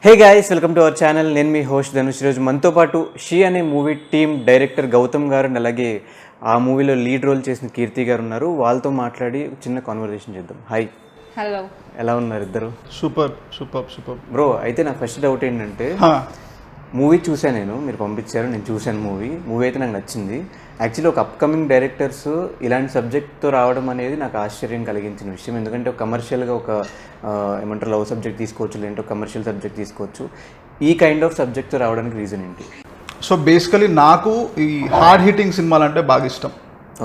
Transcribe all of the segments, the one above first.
Hey guys, welcome to our channel. నేను మీ host Dhanush. రోజు మనతో పాటు షీ అనే మూవీ టీమ్ డైరెక్టర్ గౌతమ్ గారు, అలాగే ఆ మూవీలో లీడ్ రోల్ చేసిన కీర్తి గారు ఉన్నారు. వాళ్ళతో మాట్లాడి చిన్న కాన్వర్సేషన్ చేద్దాం. హాయ్. హలో. ఎలా ఉన్నారు ఇద్దరు? Super super super bro. అయితే నా ఫస్ట్ డౌట్ ఏంటంటే, మూవీ చూశాను, మీరు పంపించారు, నేను చూశాను మూవీ అయితే నాకు నచ్చింది. యాక్చువల్లీ ఒక అప్కమింగ్ డైరెక్టర్స్ ఇలాంటి సబ్జెక్ట్తో రావడం అనేది నాకు ఆశ్చర్యం కలిగించిన విషయం. ఎందుకంటే ఒక కమర్షియల్గా ఒక ఏమంటారు లవ్ సబ్జెక్ట్ తీసుకోవచ్చు, లేదంటే ఒక కమర్షియల్ సబ్జెక్ట్ తీసుకోవచ్చు. ఈ కైండ్ ఆఫ్ సబ్జెక్ట్తో రావడానికి రీజన్ ఏంటి? సో బేసికలీ నాకు ఈ హార్డ్ హిట్టింగ్ సినిమాలు అంటే బాగా ఇష్టం.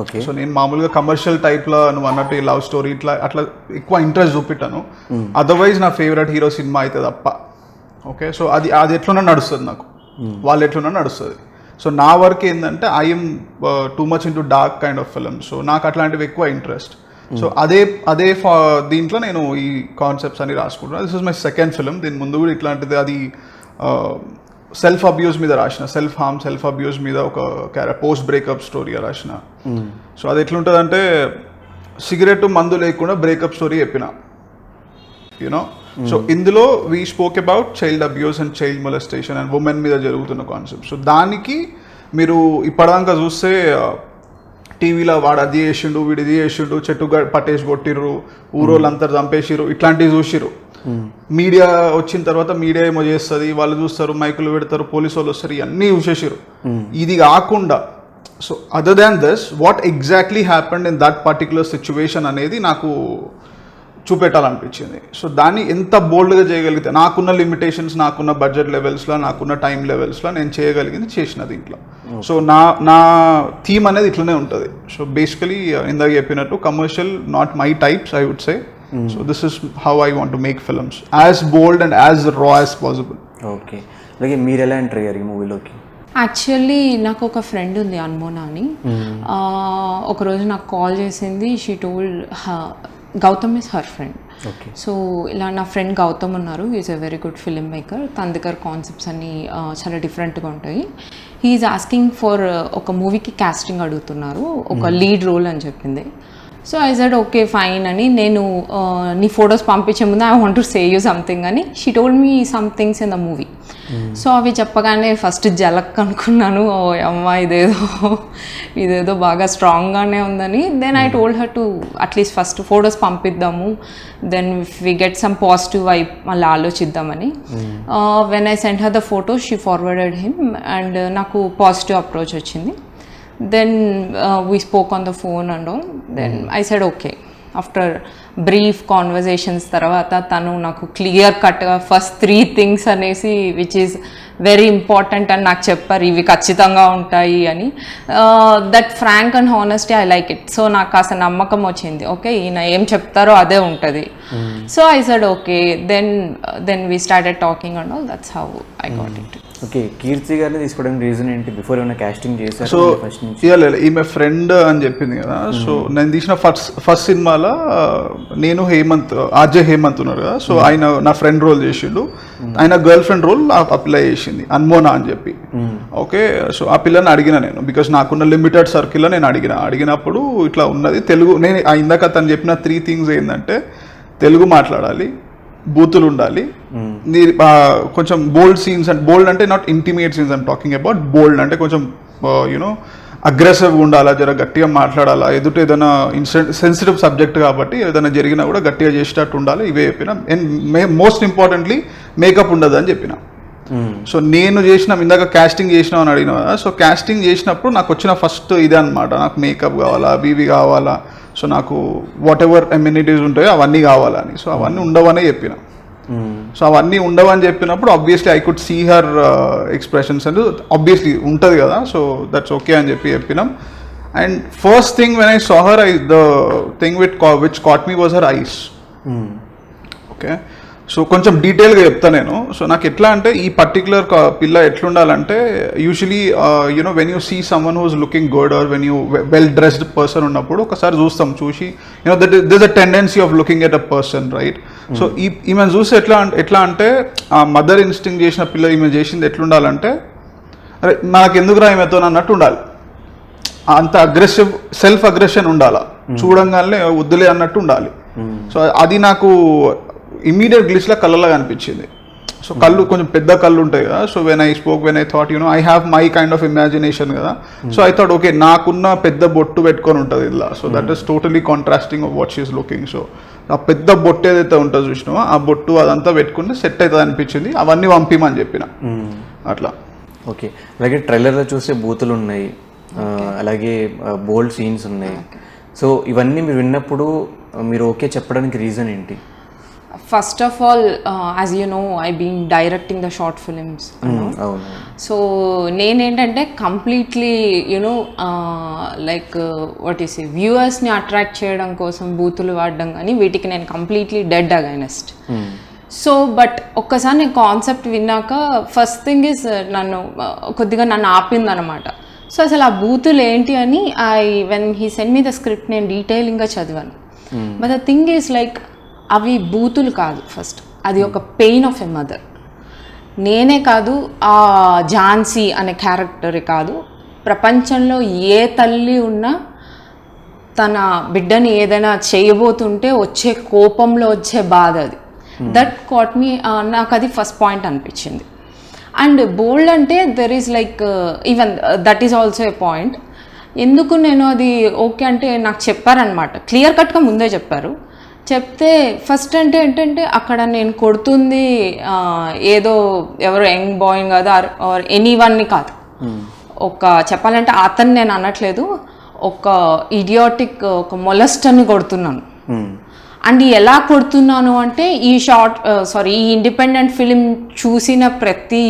ఓకే. సో నేను మామూలుగా కమర్షియల్ టైప్లో నువ్వు అన్నట్టు లవ్ స్టోరీ అట్లా ఎక్కువ ఇంట్రెస్ట్ చూపెట్టాను. అదర్వైజ్ నా ఫేవరెట్ హీరో సినిమా అయితే తప్ప. ఓకే. సో అది ఎట్లున్నా నడుస్తుంది, నాకు వాళ్ళు ఎట్లున్నా నడుస్తుంది. సో నా వర్క్ ఏంటంటే I'm too much into dark kind of film. So నాకు అట్లాంటివి ఎక్కువ ఇంట్రెస్ట్. సో అదే దీంట్లో నేను ఈ కాన్సెప్ట్స్ అని రాసుకుంటున్నాను. This is my second film. దీని ముందు కూడా ఇట్లాంటిది, అది సెల్ఫ్ అబ్యూస్ మీద రాసిన, సెల్ఫ్ అబ్యూస్ మీద ఒక పోస్ట్ బ్రేకప్ స్టోరీ రాసిన. సో అది ఎట్లుంటుందంటే, సిగరెట్ మందు లేకుండా బ్రేకప్ స్టోరీ చెప్పిన, యూనో. సో ఇందులో we spoke about child abuse and child molestation and women మీద జరుగుతున్న కాన్సెప్ట్. సో దానికి మీరు ఇప్పటిదాకా చూస్తే టీవీలో వాడు అది చేసిండు, వీడు ఇది చేసిండు, చెట్టు పట్టేసి కొట్టిర్రు, ఊరోళ్ళంతా చంపేసిర్రు, ఇట్లాంటివి చూసిర్రు. మీడియా వచ్చిన తర్వాత మీడియా ఏమో చేస్తుంది, వాళ్ళు చూస్తారు, మైకులు పెడతారు, పోలీసు వాళ్ళు వస్తారు, ఇవన్నీ చూసేసారు. ఇది కాకుండా, so other than this, what exactly happened in that particular situation అనేది నాకు చూపెట్టాలనిపించింది. సో దాన్ని ఎంత బోల్డ్గా చేయగలిగితే, నాకున్న లిమిటేషన్స్, నాకున్న బడ్జెట్ లెవెల్స్లో, నాకున్న టైం లెవెల్స్లో నేను చేయగలిగింది చేసిన దీంట్లో. సో నా థీమ్ అనేది ఇట్లనే ఉంటుంది. సో బేసికలీ ఇందాక చెప్పినట్టు commercial, not my types, I would say. So this is how I want to make films, as bold and as raw as possible. Okay. అలాగే మీరు ఎలా ఎంటర్ అయ్యారు ఈ మూవీలోకి? యాక్చువల్లీ నాకు ఒక ఫ్రెండ్ ఉంది, అన్మోనా అని. ఒకరోజు నాకు కాల్ చేసింది. She told Gautam is her friend. Okay. So ఇలా నా ఫ్రెండ్ గౌతమ్ ఉన్నారు, is a very good film maker. తన దగ్గర కాన్సెప్ట్స్ అన్నీ చాలా డిఫరెంట్గా ఉంటాయి. హీఈస్ ఆస్కింగ్ ఫర్ ఒక మూవీకి కాస్టింగ్ అడుగుతున్నారు, ఒక లీడ్ రోల్ అని చెప్పింది. So I said okay fine అని. నేను నీ ఫొటోస్ పంపించే ముందు I want to say you something అని. She told me some things in the movie. So అవి చెప్పగానే ఫస్ట్ జలక్ అనుకున్నాను, ఓ అమ్మ ఇదేదో బాగా స్ట్రాంగ్గానే ఉందని. Then I told her to at least first photos పంపిద్దాము, then we get some positive vibe, మళ్ళీ ఆలోచిద్దామని. When I send her the photos, she forwarded him and నాకు పాజిటివ్ అప్రోచ్ వచ్చింది. Then we spoke on the phone and all. Then I said okay. After brief conversations తర్వాత తను నాకు clear కట్గా first 3 things అనేసి which is very important అని నాకు చెప్పారు, ఇవి ఖచ్చితంగా ఉంటాయి అని. That frank and honesty I like it. So నాకు కాస్త నమ్మకం వచ్చింది, ఓకే ఈయన ఏం చెప్తారో అదే ఉంటుంది. So I said okay. Then we started talking and all. That's how I got it. Okay. Keerthi గారిని తీసుకోవడానికి రీజన్ ఏంటి? బిఫోర్ ఏమైనా కాస్టింగ్ చేశారు? సో ఈమె ఫ్రెండ్ అని చెప్పింది కదా. సో నేను తీసిన ఫస్ట్ సినిమాలో నేను ఆర్జే హేమంత్ ఉన్నారు కదా. సో ఆయన నా ఫ్రెండ్ రోల్ చేసిండు, ఆయన గర్ల్ ఫ్రెండ్ రోల్ అప్లై చేసింది, అన్మోనా అని చెప్పి. ఓకే. సో ఆ పిల్లని అడిగిన నేను, బికాస్ నాకున్న లిమిటెడ్ సర్కిల్లో నేను అడిగినప్పుడు ఇట్లా ఉన్నది తెలుగు. నేను ఇందాక తను చెప్పిన 3 థింగ్స్ ఏంటంటే, తెలుగు మాట్లాడాలి, బూతులు ఉండాలి, కొంచెం బోల్డ్ సీన్స్. అండ్ బోల్డ్ అంటే not intimate scenes, I'm talking about bold అంటే కొంచెం యూనో అగ్రెసివ్గా ఉండాలా, జర గట్టిగా మాట్లాడాలా, ఎదుట ఏదైనా సెన్సిటివ్ సబ్జెక్ట్ కాబట్టి ఏదైనా జరిగినా కూడా గట్టిగా చేసేటట్టు ఉండాలి, ఇవే చెప్పిన. అండ్ మోస్ట్ ఇంపార్టెంట్లీ మేకప్ ఉండదు అని చెప్పిన. సో నేను ఇందాక కాస్టింగ్ చేసినావు అని అడిగిన కదా. సో కాస్టింగ్ చేసినప్పుడు నాకు వచ్చిన ఫస్ట్ ఇదే అనమాట, నాకు మేకప్ కావాలా, బీబీ కావాలా, సో నాకు వాట్ ఎవర్ ఎమ్యూనిటీస్ ఉంటాయో అవన్నీ కావాలని. సో అవన్నీ ఉండవనే చెప్పిన. సో అవన్నీ ఉండవని చెప్పినప్పుడు obviously I could see her expressions and obviously ఉంటుంది కదా. సో దట్స్ ఓకే అని చెప్పినాం. And first thing when I saw her, the thing which caught me was her eyes. Okay. So కొంచెం డీటెయిల్గా చెప్తా నేను. సో నాకు ఎట్లా అంటే, ఈ పర్టికులర్ పిల్ల ఎట్లుండాలంటే, usually you know when you see someone who's looking good or when you well dressed person ఉన్నప్పుడు ఒకసారి చూసి you know that this a tendency of looking at a person, right? So ఈమె చూసి ఎట్లా అంటే, ఆ మదర్ ఇన్స్టింక్ట్ చేసిన పిల్ల ఈమె చేసింది ఎట్లుండాలంటే, అరే నాకు ఎందుకురా ఈమెతో అన్నట్టు ఉండాలి. అంత అగ్రెసివ్, సెల్ఫ్ అగ్రెషన్ ఉండాలా, చూడంగానే వద్దులే అన్నట్టు ఉండాలి. సో అది నాకు ఇమ్మీడియట్ గ్లిచ్లా కళ్ళలాగా అనిపించింది. సో కళ్ళు కొంచెం పెద్ద కళ్ళు ఉంటాయి కదా. So when I thought I have my kind of imagination కదా. సో ఐ థాట్ ఓకే నాకున్న పెద్ద బొట్టు పెట్టుకొని ఉంటుంది ఇలా. So that is totally contrasting of what she's looking. So ఆ పెద్ద బొట్టు ఏదైతే ఉంటుందో చూసినావో ఆ బొట్టు అదంతా పెట్టుకుంటే సెట్ అవుతుంది అనిపించింది. అవన్నీ పంపిమని చెప్పిన అట్లా. ఓకే, అలాగే ట్రైలర్లో చూసే బూతులు ఉన్నాయి, అలాగే బోల్డ్ సీన్స్ ఉన్నాయి. సో ఇవన్నీ మీరు విన్నప్పుడు మీరు ఓకే చెప్పడానికి రీజన్ ఏంటి? First of all, as you know, I been directing the short films. So నేనేంటంటే కంప్లీట్లీ లైక్ వాట్ ఈస్ వ్యూవర్స్ని అట్రాక్ట్ చేయడం కోసం బూతులు వాడడం కానీ వీటికి నేను completely dead against. So but ఒక్కసారి నేను కాన్సెప్ట్ విన్నాక ఫస్ట్ థింగ్ ఇస్ కొద్దిగా నన్ను ఆపిందనమాట. సో అసలు ఆ బూతులు ఏంటి అని when he send me the script నేను డీటెయిలింగ్గా చదివాను. But the thing is like అవి బూతులు కాదు, ఫస్ట్ అది ఒక పెయిన్ ఆఫ్ ఎ మదర్. నేనే కాదు, ఆ ఝాన్సీ అనే క్యారెక్టరే కాదు, ప్రపంచంలో ఏ తల్లి ఉన్నా తన బిడ్డని ఏదైనా చేయబోతుంటే వచ్చే కోపంలో వచ్చే బాధ అది. దట్ కాట్ మీ, నాకు అది ఫస్ట్ పాయింట్ అనిపించింది. అండ్ బోల్డ్ అంటే there is like even that is also a point. ఎందుకు నేను అది ఓకే అంటే నాకు చెప్పారనమాట, క్లియర్ కట్గా ముందే చెప్పారు. చెప్తే ఫస్ట్ అంటే ఏంటంటే అక్కడ నేను కొడుతుంది ఏదో ఎవరో యంగ్ బాయ్ కాదు ఆర్ ఎనీవన్ని కాదు. ఒక చెప్పాలంటే అతన్ని నేను అనట్లేదు, ఒక ఇడియాటిక్ ఒక మొలస్టర్ని కొడుతున్నాను. అండ్ ఎలా కొడుతున్నాను అంటే ఈ ఇండిపెండెంట్ ఫిలిం చూసిన ప్రతి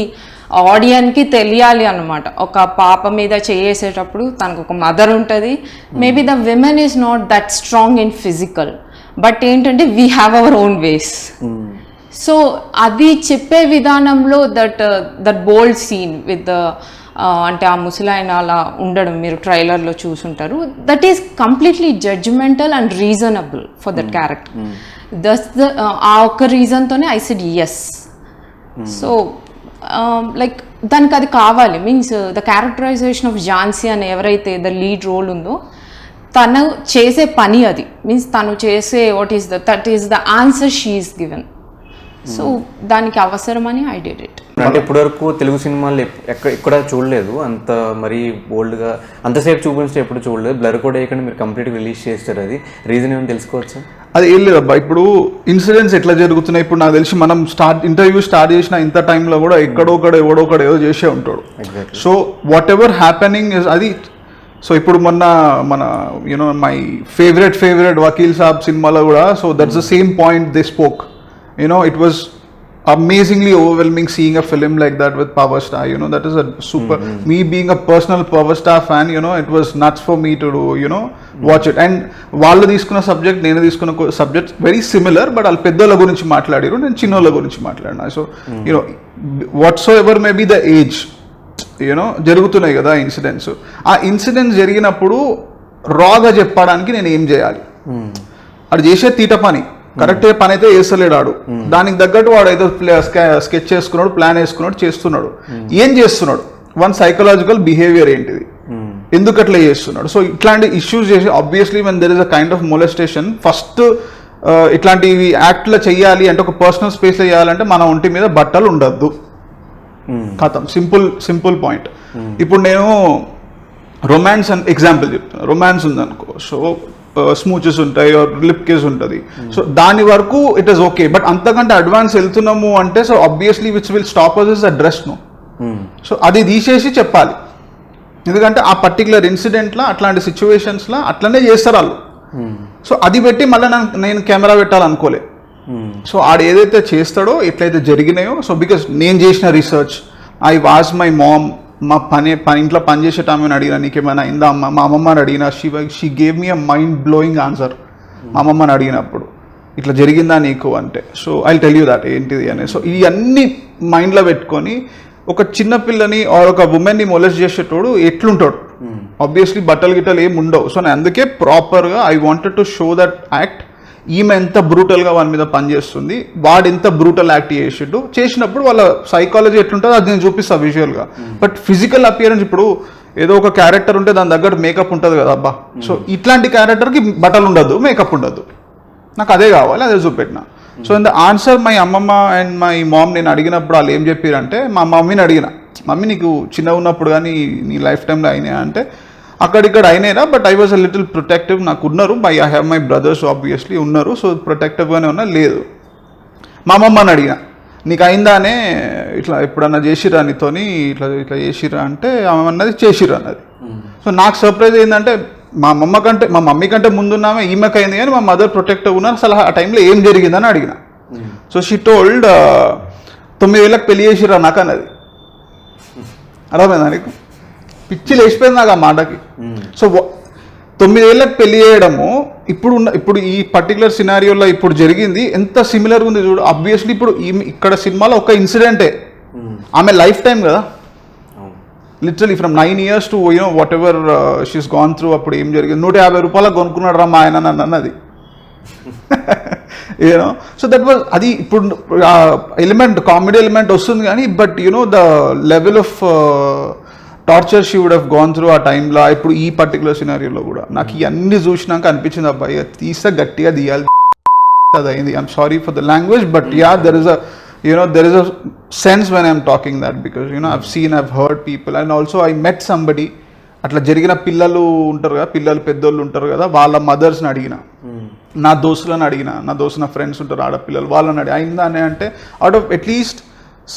ఆడియన్కి తెలియాలి అన్నమాట. ఒక పాప మీద చేసేటప్పుడు తనకు ఒక మదర్ ఉంటుంది. Maybe the women is not that strong in physical, but ఏంటంటే we have our own ways. So అది చెప్పే విధానంలో దట్ బోల్డ్ సీన్ విత్ అంటే ఆ ముసలాయన అలా ఉండడం మీరు ట్రైలర్లో చూసుంటారు. That is completely judgemental and reasonable for that character. ఆ ఒక్క రీజన్తోనే I said yes. So like దానికి అది కావాలి, means the characterisation of Jhansi అని ఎవరైతే ద లీడ్ రోల్ ఉందో తను చేసే పని అది, మీన్స్ తను చేసే that is the answer she is given. So దానికి అవసరమని ఐ డిడ్ ఇట్. అంటే ఇప్పటివరకు తెలుగు సినిమాలు ఎక్కడ చూడలేదు అంత మరీ బోల్డ్గా అంతసేపు చూపించే ఎప్పుడు చూడలేదు. బ్లర్ కూడా వేయకుండా మీరు కంప్లీట్గా రిలీజ్ చేస్తారు, అది రీజన్ ఏమైనా తెలుసుకోవచ్చు? అది ఏం లేదబ్బా, ఇప్పుడు ఇన్సిడెంట్స్ ఎట్లా జరుగుతున్నాయి, ఇప్పుడు నాకు తెలిసి మనం ఇంటర్వ్యూ స్టార్ట్ చేసిన ఇంత టైంలో కూడా ఎవడోకడ ఏదో చేసే ఉంటాడు. So what ever happening is అది. సో ఇప్పుడు మన మై ఫేవరెట్ వకీల్ సాబ్ సినిమాలో కూడా, so that's the same point they spoke. It was amazingly overwhelming seeing a film like that with Power Star. That is a super. Me being a personal Power Star fan, it was nuts for me to do, watch it. And వాళ్ళు తీసుకున్న subject నేను తీసుకున్న subject very similar, but వాళ్ళు పెద్దోళ్ళ గురించి మాట్లాడారు, నేను చిన్నోళ్ళ గురించి మాట్లాడినా. So what's ever may be the age, జరుగుతున్నాయి కదా ఇన్సిడెంట్స్. ఆ ఇన్సిడెంట్స్ జరిగినప్పుడు రాగా చెప్పడానికి నేను ఏం చేయాలి? అది చేసే తీట పని, కరెక్ట్ పని అయితే వేస్తలేడు ఆడు. దానికి తగ్గట్టు వాడు ఏదో స్కెచ్ చేసుకున్నాడు, ప్లాన్ వేసుకున్నాడు, చేస్తున్నాడు. ఏం చేస్తున్నాడు? వన్ సైకలాజికల్ బిహేవియర్ ఏంటిది, ఎందుకు అట్లా చేస్తున్నాడు? సో ఇట్లాంటి ఇష్యూస్ చేసి obviously when there is a kind of molestation, first ఇట్లాంటివి యాక్ట్లో చెయ్యాలి అంటే, ఒక పర్సనల్ స్పేస్లో చేయాలంటే మన ఒంటి మీద బట్టలు ఉండద్దు, కథం. Simple point. ఇప్పుడు నేను రొమాన్స్ అని ఎగ్జాంపుల్ చెప్తున్నాను. రొమాన్స్ ఉందనుకో, సో స్మూచెస్ ఉంటాయి, లిప్ కిస్ ఉంటుంది. సో దాని వరకు ఇట్ ఈస్ ఓకే, బట్ అంతకంటే అడ్వాన్స్ వెళ్తున్నాము అంటే, so obviously which will stop us is the dress. So అది తీసేసి చెప్పాలి, ఎందుకంటే ఆ పర్టికులర్ ఇన్సిడెంట్లో అట్లాంటి సిచ్యువేషన్స్లో అట్లనే చేస్తారు వాళ్ళు. సో అది పెట్టి మళ్ళీ నేను కెమెరా పెట్టాలనుకోలే. సో ఆడు ఏదైతే చేస్తాడో, ఎట్లయితే జరిగినాయో, సో బికాస్ నేను చేసిన research, I was my mom, మా ఇంట్లో పని చేసేట ఆమెను అడిగినా నీకేమైనా అయిందా అమ్మ, మా అమ్మమ్మని అడిగినా, she gave me a mind blowing answer. మా అమ్మమ్మని అడిగినప్పుడు ఇట్లా జరిగిందా నీకు అంటే, so I tell you that ఏంటిది అని. సో ఇవన్నీ మైండ్లో పెట్టుకొని ఒక చిన్న పిల్లని ఆర్ ఒక ఉమెన్ని మొలెస్ట్ చేసేటోడు ఎట్లుంటాడు? ఆబ్వియస్లీ బట్టలు గిట్టలు ఏమి ఉండవు. సో నేను అందుకే ప్రాపర్గా I wanted to show that act. ఈమె ఎంత బ్రూటల్గా వాని మీద పనిచేస్తుంది, వాడు ఎంత బ్రూటల్ యాక్ట్ చేసినప్పుడు వాళ్ళ సైకాలజీ ఎట్లుంటుందో అది నేను చూపిస్తాను విజువల్గా. బట్ ఫిజికల్ అపియరెన్స్, ఇప్పుడు ఏదో ఒక క్యారెక్టర్ ఉంటే దాని దగ్గర మేకప్ ఉంటుంది కదా అబ్బా. సో ఇట్లాంటి క్యారెక్టర్కి బట్టలు ఉండద్దు, మేకప్ ఉండద్దు, నాకు అదే కావాలి, అదే చూపెట్టిన. So in the answer my అమ్మమ్మ అండ్ మై మామ్ నేను అడిగినప్పుడు వాళ్ళు ఏం చెప్పారంటే, మా మమ్మీని అడిగిన, మమ్మీ నీకు చిన్నగా ఉన్నప్పుడు కానీ నీ లైఫ్ టైంలో అయినాయా అంటే, అక్కడిక్కడ అయినాయిరా, but I was a little protective. నాకు ఉన్నారు, I have my brothers obviously ఉన్నారు, సో ప్రొటెక్టివ్గానే ఉన్నా. లేదు, మా అమ్మమ్మని అడిగిన, నీకు అయిందానే ఇట్లా ఎప్పుడన్నా చేసిరా నీతోని ఇట్లా ఇట్లా చేసిరా అంటే ఆమె అన్నది చేసిరా అన్నది. సో నాకు సర్ప్రైజ్ ఏంటంటే మా మమ్మీ కంటే ముందున్నామే ఈమెకి అయింది, కానీ మా మదర్ ప్రొటెక్టివ్ ఉన్నారు. అసలు ఆ టైంలో ఏం జరిగిందని అడిగిన. సో షీ టోల్డ్ 9 ఏళ్ళకి పెళ్లి చేసిరా నాకు అన్నది. అర్థమైందా నీకు? పిచ్చి లేచిపోయింది నాకు ఆ మాటకి. సో 9 ఏళ్ళకి పెళ్లి చేయడము ఇప్పుడు ఈ పర్టికులర్ సినారియోలో ఇప్పుడు జరిగింది ఎంత సిమిలర్గా ఉంది చూడు. ఆబ్వియస్లీ ఇప్పుడు ఇక్కడ సినిమాలో ఒక ఇన్సిడెంటే, ఆమె లైఫ్ టైం కదా, literally from 9 years to what ever she's gone through. అప్పుడు ఏం జరిగింది, 150 రూపాయలకు కొనుక్కున్నాడు రా మా ఆయన నన్ను అన్నది. సో దట్ వాజ్ అది. ఇప్పుడు ఎలిమెంట్ కామెడీ ఎలిమెంట్ వస్తుంది కానీ, but the level of torture she would have gone through ఆ టైంలో. ఇప్పుడు ఈ పర్టికులర్ సినారియోలో కూడా నాకు ఇవన్నీ చూసినాక అనిపించింది, అబ్బాయి తీస్తే గట్టిగా తీయాలి. అది అయింది. I'm sorry for the language, but there is there is a sense when I'm talking that, because I've heard people, and also I met somebody, అట్లా జరిగిన పిల్లలు ఉంటారు కదా, పిల్లలు పెద్దోళ్ళు ఉంటారు కదా, వాళ్ళ మదర్స్ని అడిగిన, నా దోస్తులను అడిగిన, నా ఫ్రెండ్స్ ఉంటారు ఆడపిల్లలు, వాళ్ళని అయిందా అని అంటే out of at least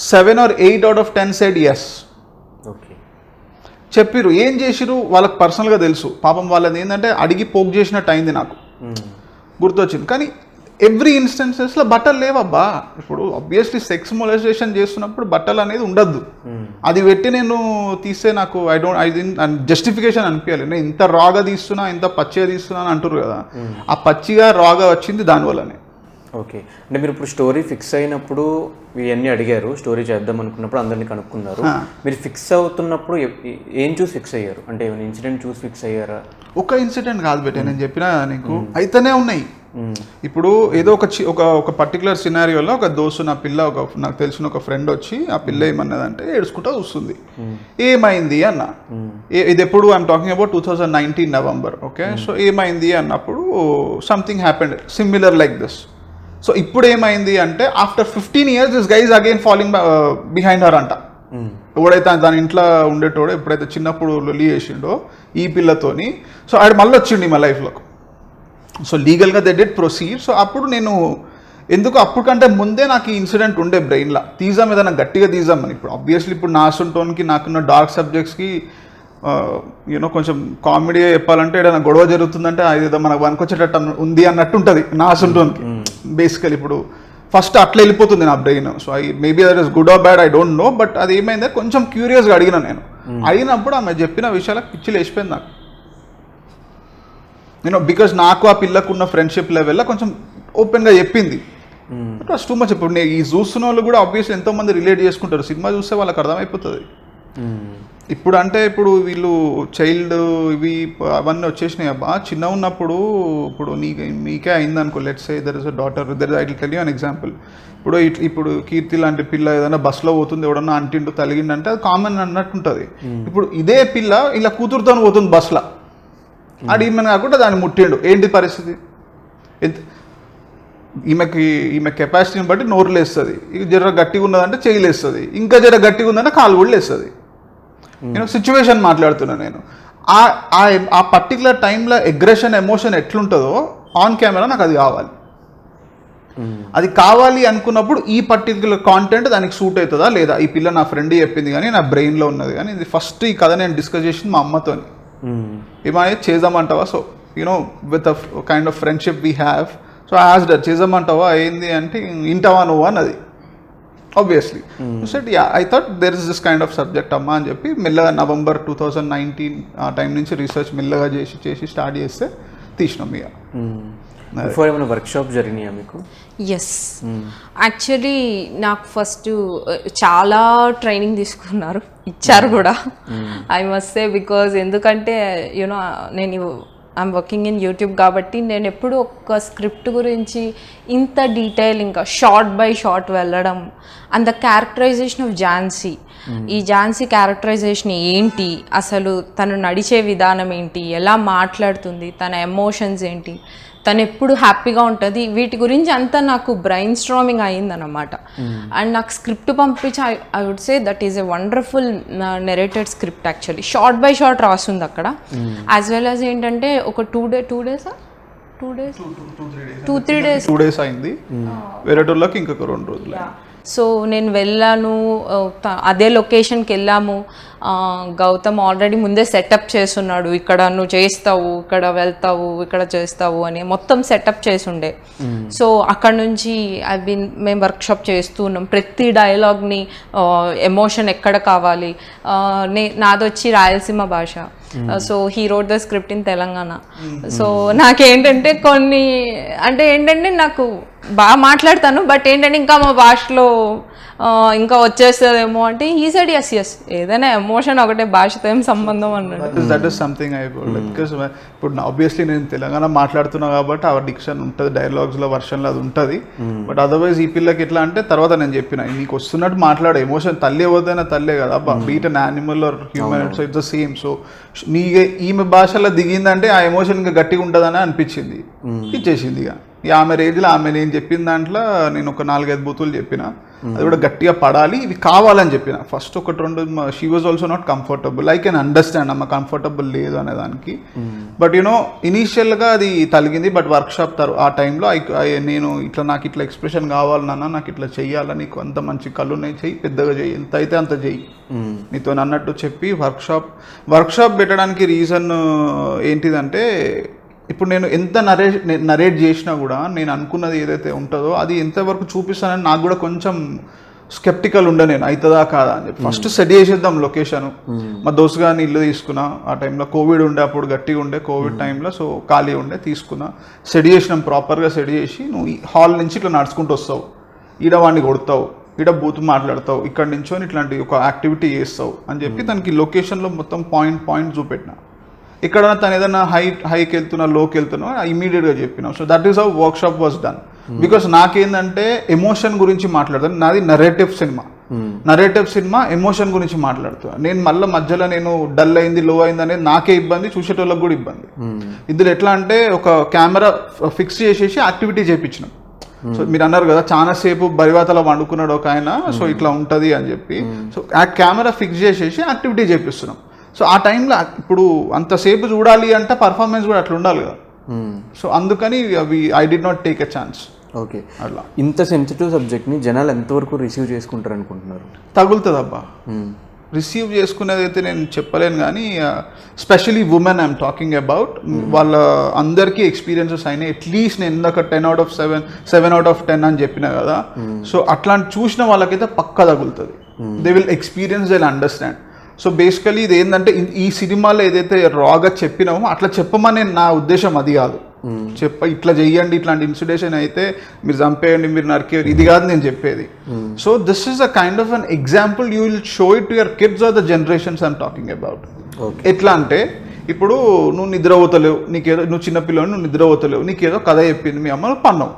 7 or 8 out of 10 said yes. చెప్పిరు. ఏం చేసిరు వాళ్ళకి పర్సనల్గా తెలుసు. పాపం వాళ్ళది ఏంటంటే అడిగి పోక్ చేసినట్టు అయింది, నాకు గుర్తొచ్చింది. కానీ ఎవ్రీ ఇన్స్టెన్సెస్లో బట్టలు లేవబ్బా. ఇప్పుడు ఆబ్వియస్లీ సెక్స్ మొలెస్టేషన్ చేస్తున్నప్పుడు బట్టలు అనేది ఉండద్దు. అది పెట్టి నేను తీస్తే నాకు ఐ డోంట్ జస్టిఫికేషన్ అనిపించాలి. నేను ఇంత రాగా తీస్తున్నా, ఇంత పచ్చిగా తీస్తున్నా అని అంటారు కదా, ఆ పచ్చిగా రాగా వచ్చింది దానివల్లనే. ఓకే, అంటే మీరు ఇప్పుడు స్టోరీ ఫిక్స్ అయినప్పుడు ఇవన్నీ అడిగారు, స్టోరీ చేద్దాం అనుకున్నప్పుడు అందరినీ కనుక్కున్నారు. మీరు ఫిక్స్ అవుతున్నప్పుడు ఏం చూసి ఫిక్స్ అయ్యారు? అంటే ఏమైనా ఇన్సిడెంట్ చూసి ఫిక్స్ అయ్యారా? ఒక ఇన్సిడెంట్ కాదు బెట్టే, నేను చెప్పినా నీకు అయితేనే ఉన్నాయి. ఇప్పుడు ఏదో ఒక పర్టికులర్ సినారియోలో ఒక దోస్తు, నా పిల్ల, నాకు తెలిసిన ఒక ఫ్రెండ్ వచ్చి ఆ పిల్ల ఏమన్నదంటే ఏడుచుకుంటా వస్తుంది. ఏమైంది అన్న, ఇది ఎప్పుడు I'm talking about 2019 November. Okay, so ఏమైంది అన్నప్పుడు something happened similar like this. So ఇప్పుడు ఏమైంది అంటే after 15 years this guy is again following behind her అంట. ఎవడైతే దాని ఇంట్లో ఉండేటోడో, ఎప్పుడైతే చిన్నప్పుడు లొల్లి చేసిండో ఈ పిల్లతోని, సో ఆడు మళ్ళీ వచ్చిండు మా లైఫ్లోకి. సో లీగల్గా దే డిడ్ ప్రొసీడ్. సో అప్పుడు నేను ఎందుకు అప్పటికంటే ముందే నాకు ఈ ఇన్సిడెంట్ ఉండే బ్రెయిన్లో, తీసాం ఏదైనా గట్టిగా తీసామని. ఇప్పుడు ఆబ్వియస్లీ ఇప్పుడు నా సొంటోనికి నాకున్న డార్క్ సబ్జెక్ట్స్కి కొంచెం కామెడీ చెప్పాలంటే ఏదైనా గొడవ జరుగుతుందంటే అదేదో మనకు వనుకొచ్చేటట్టు ఉంది అన్నట్టు ఉంటుంది నా సొంటోనికి బేసికలీ. ఇప్పుడు ఫస్ట్ అట్లా వెళ్ళిపోతుంది నా brain. So maybe that is good or bad, I don't know. But అది ఏమైందంటే కొంచెం క్యూరియస్గా అడిగిన నేను. అడిగినప్పుడు ఆమె చెప్పిన విషయాలకు పిచ్చి లేచిపోయింది నాకు. బికాజ్ నాకు ఆ పిల్లకు ఉన్న ఫ్రెండ్షిప్ లెవెల్లో కొంచెం ఓపెన్గా చెప్పింది. Too much. ఇప్పుడు నేను ఈ చూస్తున్న వాళ్ళు కూడా ఆబ్వియస్లీ ఎంతోమంది రిలేట్ చేసుకుంటారు, సినిమా చూస్తే వాళ్ళకి అర్థమైపోతుంది. ఇప్పుడు అంటే ఇప్పుడు వీళ్ళు చైల్డ్ ఇవి అవన్నీ వచ్చేసినాయి అబ్బా. చిన్న ఉన్నప్పుడు ఇప్పుడు నీకే అయిందనుకో, let's say there is a daughter, I will tell you an example. ఇప్పుడు కీర్తి లాంటి పిల్ల ఏదైనా బస్సులో పోతుంది, ఎవడన్నా అంటిండు తలిగిండంటే అది కామన్ అన్నట్టు ఉంటుంది. ఇప్పుడు ఇదే పిల్ల ఇలా కూతురుతో పోతుంది బస్సులో, అది ఈమెను కాకుండా దాన్ని ముట్టిండు, ఏంటి పరిస్థితి? ఈమె కెపాసిటీని బట్టి నోరు లేస్తుంది, జర గట్టిగా ఉన్నదంటే చెయ్యి లేస్తుంది, ఇంకా జర గట్టిగా ఉందంటే కాలు కూడా లేస్తుంది. సిచ్యువేషన్ మాట్లాడుతున్నా నేను. ఆ పర్టికులర్ టైంలో అగ్రెషన్, ఎమోషన్ ఎట్లుంటుందో ఆన్ కెమెరా నాకు అది కావాలి. అది కావాలి అనుకున్నప్పుడు ఈ పర్టికులర్ కాంటెంట్ దానికి సూట్ అవుతుందా లేదా? ఈ పిల్ల నా ఫ్రెండ్ చెప్పింది కానీ నా బ్రెయిన్లో ఉన్నది కానీ, ఇది ఫస్ట్ ఈ కథ నేను డిస్కస్ చేసింది మా అమ్మతోని. ఏమైనా చేద్దామంటావా? So with a kind of friendship we have. So I asked her, చేద్దామంటావా ఏంది అంటే, ఇంటావా నువ్వు అన్నది. Obviously set ya, I thought there is this kind of subject అమ్మా అని చెప్పి మెల్లగా November 2019 ఆ టైం నుంచి రీసెర్చ్ మెల్లగా చేసి స్టార్ట్ చేస్తే తీసినాం. ఇక ఏమైనా వర్క్షాప్ జరిగినాయా మీకు? ఎస్, యాక్చువల్లీ నాకు ఫస్ట్ చాలా ట్రైనింగ్ తీసుకున్నారు, ఇచ్చారు కూడా ఐ మస్ట్ సే. బికాజ్ ఎందుకంటే నేను ఐఎమ్ వర్కింగ్ ఇన్ యూట్యూబ్ కాబట్టి నేను ఎప్పుడు ఒక స్క్రిప్ట్ గురించి ఇంత డీటెయిల్, ఇంకా షార్ట్ బై షార్ట్ వెళ్ళడం. And the characterisation of Jhansi, ఈ ఝాన్సీ క్యారెక్టరైజేషన్ ఏంటి, అసలు తను నడిచే విధానం ఏంటి, ఎలా మాట్లాడుతుంది, తన ఎమోషన్స్ ఏంటి, తను ఎప్పుడు హ్యాపీగా ఉంటుంది. వీటి గురించి అంతా నాకు బ్రెయిన్ స్ట్రామింగ్ అయ్యిందన్నమాట. అండ్ నాకు స్క్రిప్ట్ పంపించి I would say that is a wonderful narrated script. Actually short by short రాస్తుంది అక్కడ. యాజ్ వెల్ యాజ్ ఏంటంటే ఒక 2 days అయింది, వేరే వాళ్ళకి ఇంకొక 2 రోజులు. సో నేను వెళ్ళాను, అదే లొకేషన్కి వెళ్ళాము. గౌతమ్ ఆల్రెడీ ముందే సెటప్ చేస్తున్నాడు, ఇక్కడ నువ్వు చేస్తావు, ఇక్కడ వెళ్తావు, ఇక్కడ చేస్తావు అని మొత్తం సెటప్ చేసుండే. సో అక్కడ నుంచి మేము వర్క్షాప్ చేస్తూ ఉన్నాం. ప్రతి డైలాగ్ని ఎమోషన్ ఎక్కడ కావాలి. నాదొచ్చి రాయలసీమ భాష, so he wrote the script in Telangana. So నాకేంటంటే కొన్ని అంటే ఏంటంటే నాకు బాగా మాట్లాడతాను, బట్ ఏంటంటే ఇంకా మా భాషలో ఇంకా వచ్చేస్తుందేమో అంటే ఈ సైడ్ ఎస్ ఏదైనా ఎమోషన్ ఒకటే, భాషతో ఏం సంబంధం అన్నాడు. దట్ ఈస్ సంథింగ్ బికాస్ ఇప్పుడు ఆబ్వియస్లీ నేను తెలంగాణ మాట్లాడుతున్నా కాబట్టి ఆ డిక్షన్ ఉంటుంది, డైలాగ్స్లో వర్షన్లో అది ఉంటుంది. బట్ అదర్వైజ్ ఈ పిల్లకి ఎట్లా అంటే తర్వాత నేను చెప్పిన నీకు వస్తున్నట్టు మాట్లాడే ఎమోషన్, తల్లి ఎవరిదైనా తల్లే కదా, be it an animal or human, so it's the same. So నీ ఈమె భాషలో దిగిందంటే ఆ ఎమోషన్ ఇంకా గట్టిగా ఉంటుందని అనిపించింది, ఇచ్చేసింది. ఇక ఆమె రేంజ్లో ఆమె నేను చెప్పిన దాంట్లో నేను ఒక 4-5 బూతులు చెప్పిన, అది కూడా గట్టిగా పడాలి, ఇవి కావాలని చెప్పిన. First 1-2 she was also not comfortable, I can understand అమ్మ కంఫర్టబుల్ లేదు అనే దానికి. బట్ యూనో ఇనీషియల్గా అది తలిగింది. బట్ వర్క్షాప్ ఆ టైంలో నేను నాకు ఇట్లా ఎక్స్ప్రెషన్ కావాలి నాన్న, నాకు ఇట్లా చెయ్యాలని, నీకు అంత మంచి కళ్ళున్నాయి, చెయ్యి, పెద్దగా చెయ్యి, ఎంత అయితే అంత చెయ్యి, నీతో అన్నట్టు చెప్పి వర్క్షాప్ పెట్టడానికి రీజన్ ఏంటిదంటే, ఇప్పుడు నేను ఎంత నరేట్ చేసినా కూడా నేను అనుకున్నది ఏదైతే ఉంటుందో అది ఎంతవరకు చూపిస్తానని నాకు కూడా కొంచెం స్కెప్టికల్ ఉండే, నేను అవుతుందా కాదా అని చెప్పి. ఫస్ట్ సెట్ చేసేద్దాం లొకేషన్. మా దోస్త్ గారిని ఇల్లు తీసుకున్నా, ఆ టైంలో కోవిడ్ ఉండే, అప్పుడు గట్టిగా ఉండే కోవిడ్ టైంలో, సో ఖాళీ ఉండే, తీసుకున్నా, సెట్ చేసినాం, ప్రాపర్గా సెట్ చేసి నువ్వు ఈ హాల్ నుంచి ఇట్లా నడుచుకుంటూ వస్తావు, ఈడ వాడిని కొడతావు, ఈడ బూత్ మాట్లాడతావు, ఇక్కడ నుంచో ఇట్లాంటి ఒక యాక్టివిటీ చేస్తావు అని చెప్పి తనకి లొకేషన్లో మొత్తం పాయింట్ చూపెట్టిన. ఇక్కడ తను ఏదైనా హైకి వెళ్తున్నా, లోకి వెళ్తున్నా ఇమీడియట్గా చెప్పినాం. So that is how workshop was done. Because నాకేందంటే ఎమోషన్ గురించి మాట్లాడతాను, నాది నరేటివ్ సినిమా ఎమోషన్ గురించి మాట్లాడుతాను నేను. మధ్యలో నేను డల్ అయింది, లో అయింది అనేది నాకే ఇబ్బంది, చూసేటోళ్ళకి కూడా ఇబ్బంది. ఇందులో ఎట్లా అంటే ఒక కెమెరా ఫిక్స్ చేసేసి యాక్టివిటీ చేయించినాం. సో మీరు అన్నారు కదా చాలా సేపు బరివాతలో వండుకున్నాడు ఒక ఆయన, సో ఇట్లా ఉంటుంది అని చెప్పి. సో ఆ కెమెరా ఫిక్స్ చేసేసి యాక్టివిటీ చేపిస్తున్నాం. సో ఆ టైంలో ఇప్పుడు అంతసేపు చూడాలి అంటే పర్ఫార్మెన్స్ కూడా అట్లా ఉండాలి కదా. సో అందుకని I did not take a chance. Okay, అట్లా ఇంత సెన్సిటివ్ సబ్జెక్ట్ని జనాలు ఎంతవరకు రిసీవ్ చేసుకుంటారు అనుకుంటున్నారు? తగులుతుంది అబ్బా, రిసీవ్ చేసుకునేది అయితే నేను చెప్పలేను, కానీ especially women I'm talking about, వాళ్ళ అందరికీ ఎక్స్పీరియన్సెస్ అయినాయి. అట్లీస్ట్ నేను ఇందాక 10/7 అని చెప్పిన కదా. సో అట్లాంటి చూసిన వాళ్ళకైతే పక్కా తగులుతుంది. They will experience, they will understand. So basically ఇది ఏంటంటే ఈ సినిమాలో ఏదైతే రాగా చెప్పినామో అట్లా చెప్పమని నా ఉద్దేశం అది కాదు. ఇట్లా చెయ్యండి, ఇట్లాంటి ఇన్సిడెంట్ అయితే మీరు చంపేయండి, మీరు నరికేయండి, ఇది కాదు నేను చెప్పేది. So this is a kind of an example you will show it to your kids or the generations I'm talking about. ఎట్లా అంటే ఇప్పుడు నువ్వు నిద్రపోతలేవు, నువ్వు చిన్నపిల్లలు, నువ్వు నిద్రపోతలేవు, నీకేదో కథ చెప్పింది మీ అమ్మ, పన్నావు,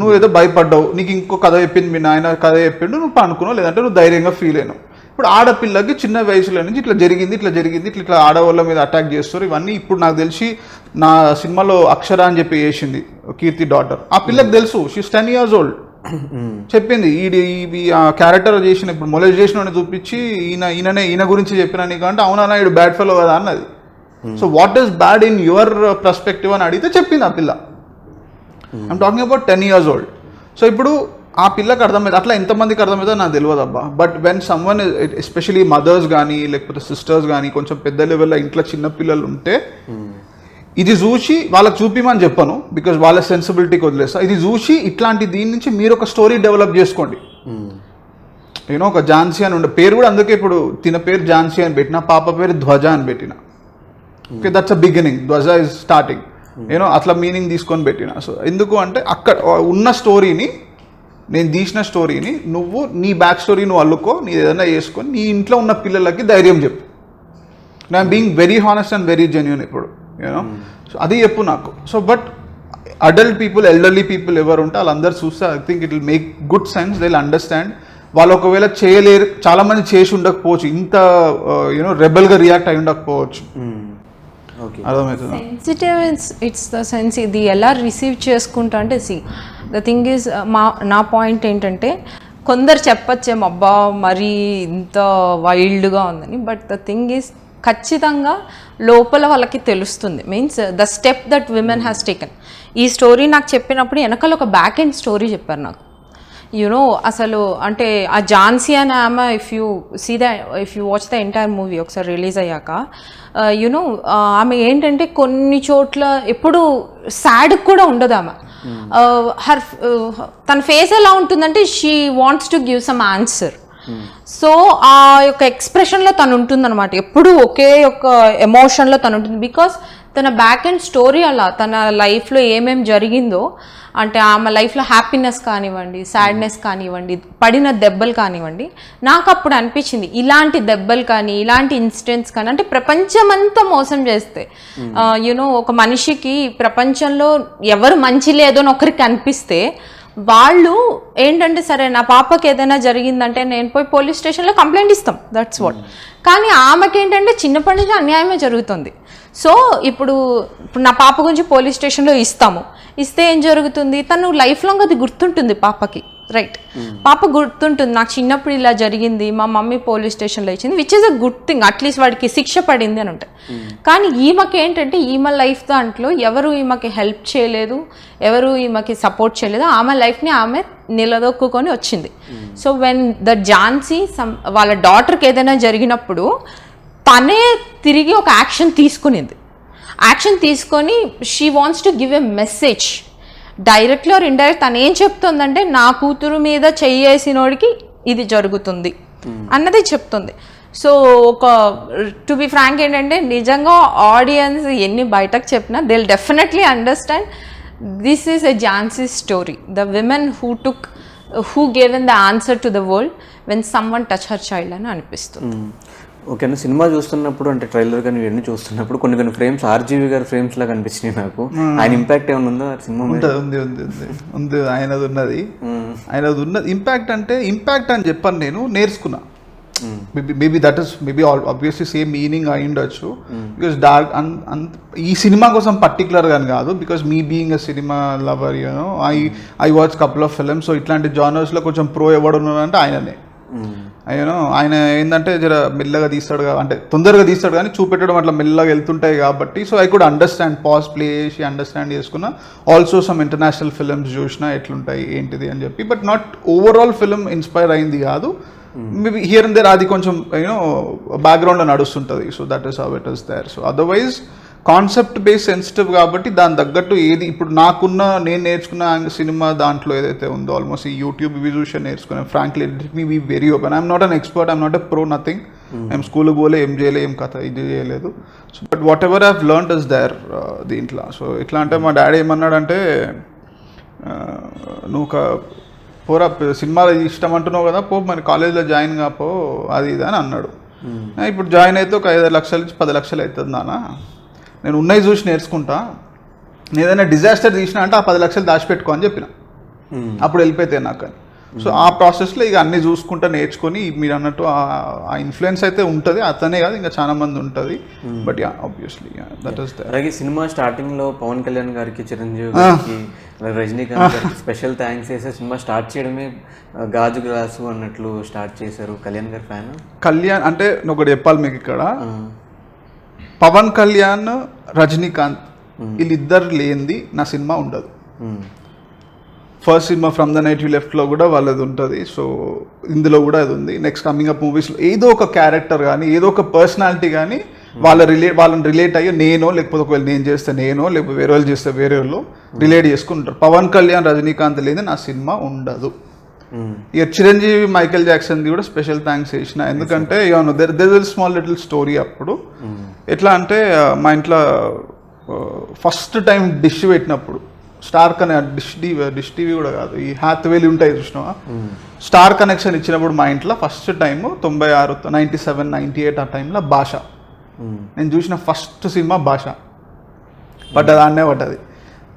నువ్వు ఏదో భయపడ్డావు, నీకు ఇంకో కథ చెప్పింది మీ నాయన కథ చెప్పిండు, నువ్వు పనుకున్నావు, లేదంటే నువ్వు ధైర్యంగా ఫీల్ అయినావు. ఇప్పుడు ఆడపిల్లకి చిన్న వయసులో నుంచి ఇట్లా జరిగింది, ఇట్లా ఆడవాళ్ళ మీద అటాక్ చేస్తారు, ఇవన్నీ ఇప్పుడు నాకు తెలిసి నా సినిమాలో అక్షర అని చెప్పి చేసింది కీర్తి డాటర్, ఆ పిల్లకి తెలుసు, షీస్ 10 years old, చెప్పింది ఆ క్యారెక్టర్ చేసిన, ఇప్పుడు మొలెస్ట్ చేసిన చూపించి ఈయన గురించి చెప్పినా నీకంటే అవునా ఈడు బ్యాడ్ ఫెలో కదా అన్నది. So what is bad in your perspective అని అడిగితే చెప్పింది ఆ పిల్ల. I'm talking about 10 years old. So ఇప్పుడు ఆ పిల్లకి అర్థమైంది, అట్లా ఎంతమందికి అర్థమైందో నాకు తెలియదు అబ్బా. But when someone especially mothers కానీ లేకపోతే సిస్టర్స్ కానీ కొంచెం పెద్ద లెవెల్లో ఇంట్లో చిన్నపిల్లలు ఉంటే ఇది చూసి వాళ్ళకి చూపిమని చెప్పను, బికాజ్ వాళ్ళ సెన్సిబిలిటీకి వదిలేస్తా. ఇది చూసి ఇట్లాంటి దీని నుంచి మీరు ఒక స్టోరీ డెవలప్ చేసుకోండి. యూనో ఒక ఝాన్సీ అని ఉండే పేరు కూడా, అందుకే ఇప్పుడు తిన పేరు ఝాన్సీ అని పెట్టిన, పాప పేరు ధ్వజ అని పెట్టిన. Okay, that's a beginning, Dhwaja is starting, you know అట్లా మీనింగ్ తీసుకొని పెట్టిన. సో ఎందుకు అంటే అక్కడ ఉన్న స్టోరీని, నేను తీసిన స్టోరీని నువ్వు నీ బ్యాక్ స్టోరీ నువ్వు అల్లుకో, నీ ఏదైనా చేసుకొని నీ ఇంట్లో ఉన్న పిల్లలకి ధైర్యం చెప్పు. I'm being very honest and very genuine ఇప్పుడు, యూనో. సో అది చెప్పు నాకు. So but adult people, elderly people ఎవరు ఉంటే వాళ్ళందరూ చూస్తే I think it will make good sense, they will understand. వాళ్ళు ఒకవేళ చేయలేరు, చాలామంది చేసి ఉండకపోవచ్చు, ఇంత యూనో రెబెల్గా రియాక్ట్ అయి ఉండకపోవచ్చు. అర్థమవుతుందా? సెన్సిటివ్ ఇట్స్ ద సెన్స్, ఇది ఎలా రిసీవ్ చేసుకుంటా అంటే ద థింగ్ ఈజ్ నా పాయింట్ ఏంటంటే కొందరు చెప్పచ్చేమో అబ్బా మరీ ఇంత వైల్డ్గా ఉందని, బట్ ద థింగ్ ఈజ్ ఖచ్చితంగా లోపల వాళ్ళకి తెలుస్తుంది. Means the step that women has taken. ఈ స్టోరీ నాకు చెప్పినప్పుడు వెనకాల ఒక బ్యాక్ ఎండ్ స్టోరీ చెప్పారు నాకు. యునో అసలు అంటే ఆ ఝాన్సీ అని ఆమె if you watch the entire movie ఒకసారి రిలీజ్ అయ్యాక యునో ఆమె ఏంటంటే కొన్ని చోట్ల ఎప్పుడు సాడ్ కూడా ఉండదు ఆమె. తన ఫేస్ ఎలా ఉంటుందంటే she wants to give some answer. So ఆ యొక్క ఎక్స్ప్రెషన్లో తను ఉంటుందన్నమాట, ఎప్పుడు ఒకే ఒక ఎమోషన్లో తను ఉంటుంది. బికాస్ తన బ్యాక్ అండ్ స్టోరీ అలా తన లైఫ్లో ఏమేమి జరిగిందో, అంటే ఆమె లైఫ్లో హ్యాపీనెస్ కానివ్వండి, సాడ్నెస్ కానివ్వండి, పడిన దెబ్బలు కానివ్వండి, నాకు అప్పుడు అనిపించింది ఇలాంటి దెబ్బలు కానీ ఇలాంటి ఇన్సిడెంట్స్ కానీ అంటే ప్రపంచమంతా మోసం చేస్తే యూనో ఒక మనిషికి ప్రపంచంలో ఎవరు మంచి లేదో అని ఒకరికి అనిపిస్తే వాళ్ళు ఏంటంటే సరే నా పాపకి ఏదైనా జరిగిందంటే నేను పోయి పోలీస్ స్టేషన్లో కంప్లైంట్ ఇస్తాం, దట్స్ వాట్. కానీ ఆమెకి ఏంటంటే చిన్నప్పటి నుంచి అన్యాయమే జరుగుతుంది. సో ఇప్పుడు నా పాప గురించి పోలీస్ స్టేషన్లో ఇస్తే ఏం జరుగుతుంది, తను లైఫ్ లాంగ్ అది గుర్తుంటుంది పాపకి, రైట్? పాప గుర్తుంటుంది నాకు చిన్నప్పుడు ఇలా జరిగింది, మా మమ్మీ పోలీస్ స్టేషన్లో ఇచ్చింది, which is a good thing, at least వాడికి శిక్ష పడింది అని ఉంటాయి. కానీ ఈమెకి ఏంటంటే ఈమె లైఫ్ దాంట్లో ఎవరు ఈమెకి హెల్ప్ చేయలేదు, ఎవరు ఈమెకి సపోర్ట్ చేయలేదు, ఆమె లైఫ్ని ఆమె నిలదొక్కుని వచ్చింది. సో వెన్ ద ఝాన్సీ వాళ్ళ డాటర్కి ఏదైనా జరిగినప్పుడు తనే తిరిగి ఒక యాక్షన్ తీసుకొని she wants to give a message, directly or indirect. తను ఏం చెప్తుందంటే నా కూతురు మీద చెయ్యేసినోడికి ఇది జరుగుతుంది అన్నది చెప్తుంది. సో ఒక టు బి ఫ్రాంక్ ఏంటంటే నిజంగా ఆడియన్స్ ఎన్ని బయటకు చెప్పినా they will definitely understand this is a Jhansi story, the women who given the answer to the world when someone touch her child అని అనిపిస్తుంది. ఓకేనా, సినిమా చూస్తున్నప్పుడు అంటే ట్రైలర్ కానీ ఇవన్నీ చూస్తున్నప్పుడు కొన్ని ఫ్రేమ్స్ ఆర్జీవి గారి ఫ్రేమ్స్ లాగా అనిపించినాయి నాకు. ఆయన ఇంపాక్ట్ ఏమైనా ఉందా సినిమా? ఉంది ఆయనది ఉన్నది ఇంపాక్ట్. అంటే ఇంపాక్ట్ అని చెప్పాను, నేను నేర్చుకున్నా. Maybe that is maybe obviously same meaning అయి ఉండొచ్చు. బికాస్ డార్క్ ఈ సినిమా కోసం పర్టికులర్గా అని కాదు, because me being a cinema lover you know I watch couple of films. So ఇట్లాంటి జానర్స్లో కొంచెం ప్రో ఎవడు ఉన్నాడంటే ఆయననే. యూనో ఆయన ఏంటంటే జర మెల్లగా తీస్తాడు, అంటే తొందరగా తీస్తాడు కానీ చూపెట్టడం అట్లా మెల్లగా వెళ్తుంటాయి కాబట్టి. So I could understand, pause play చేసి అండర్స్టాండ్ చేసుకున్నా. ఆల్సో సమ్ ఇంటర్నేషనల్ ఫిల్మ్స్ చూసినా ఎట్లుంటాయి ఏంటిది అని చెప్పి, but not overall film inspire అయింది కాదు. మేబీ హియర్ అండ్ దేర్ అది కొంచెం యూనో బ్యాక్గ్రౌండ్లో నడుస్తుంటుంది. So that is how it is there. So otherwise concept base sensitive కాబట్టి దాని తగ్గట్టు ఏది ఇప్పుడు నేను నేర్చుకున్న సినిమా దాంట్లో ఏదైతే ఉందో ఆల్మోస్ట్ ఈ యూట్యూబ్ ఇవి చూసి నేర్చుకున్నాను. Frankly let me be very open. I'm not an expert, I'm not a pro, nothing. మేము స్కూల్కి పోలే, ఏం చేయలే, ఏం కథ ఇది చేయలేదు. So but whatever I have learned is there దీంట్లో. సో ఎట్లా అంటే మా డాడీ ఏమన్నాడంటే నువ్వు ఒక పోరా సినిమాలో ఇష్టం అంటున్నావు కదా, పో మరి కాలేజ్లో జాయిన్ కాపో అది ఇది అని అన్నాడు. ఇప్పుడు జాయిన్ అయితే ఒక 5 లక్షల నుంచి 10 లక్షలు అవుతుంది నాన్న, నేను ఉన్నాయి చూసి నేర్చుకుంటా, నేను ఏదైనా డిజాస్టర్ తీసినా అంటే ఆ 10 లక్షలు దాచిపెట్టుకో అని చెప్పిన. అప్పుడు వెళ్ళిపోతే నాకు అని. సో ఆ ప్రాసెస్లో ఇక అన్నీ చూసుకుంటా నేర్చుకొని మీరు అన్నట్టు ఆ ఇన్ఫ్లుయెన్స్ అయితే ఉంటుంది, అతనే కాదు ఇంకా చాలా మంది ఉంటుంది. But yeah obviously that is there. అలాగే సినిమా స్టార్టింగ్లో పవన్ కళ్యాణ్ గారికి, చిరంజీవి గారికి, రజనీకాంత్ గారికి స్పెషల్ థ్యాంక్స్ చేసే సినిమా స్టార్ట్ చేయడమే గాజు గ్లాసు అన్నట్లు స్టార్ట్ చేశారు. కళ్యాణ్ గారి ఫ్యాన్. కళ్యాణ్ అంటే ఒకటి చెప్పాలి మీకు ఇక్కడ, పవన్ కళ్యాణ్, రజనీకాంత్ వీళ్ళిద్దరు లేనిది నా సినిమా ఉండదు. First cinema from the night you లెఫ్ట్లో కూడా వాళ్ళది ఉంటుంది. సో ఇందులో కూడా అది ఉంది. నెక్స్ట్ కమింగ్ అప్ మూవీస్లో ఏదో ఒక క్యారెక్టర్ కానీ ఏదో ఒక పర్సనాలిటీ కానీ వాళ్ళని రిలేట్ అయ్యి నేనో లేకపోతే ఒకవేళ నేను చేస్తే నేనో లేకపోతే వేరే వాళ్ళు చేస్తే వేరే వాళ్ళు రిలేట్ చేసుకుంటారు. పవన్ కళ్యాణ్, రజనీకాంత్ లేని నా సినిమా ఉండదు. ఇక చిరంజీవి, మైకేల్ జాక్సన్ది కూడా స్పెషల్ థ్యాంక్స్ చేసిన. ఎందుకంటే there is small little story. అప్పుడు ఎట్లా అంటే మా ఇంట్లో ఫస్ట్ టైం డిష్ పెట్టినప్పుడు స్టార్ డిష్ టీవీ కూడా కాదు, ఈ హ్యాత్వేలు ఉంటాయి చూసినావా, స్టార్ కనెక్షన్ ఇచ్చినప్పుడు మా ఇంట్లో ఫస్ట్ టైం 96, 97, 98 ఆ టైంలో భాష, నేను చూసిన ఫస్ట్ సినిమా భాష. బట్ అది ఆడనే పడ్డది.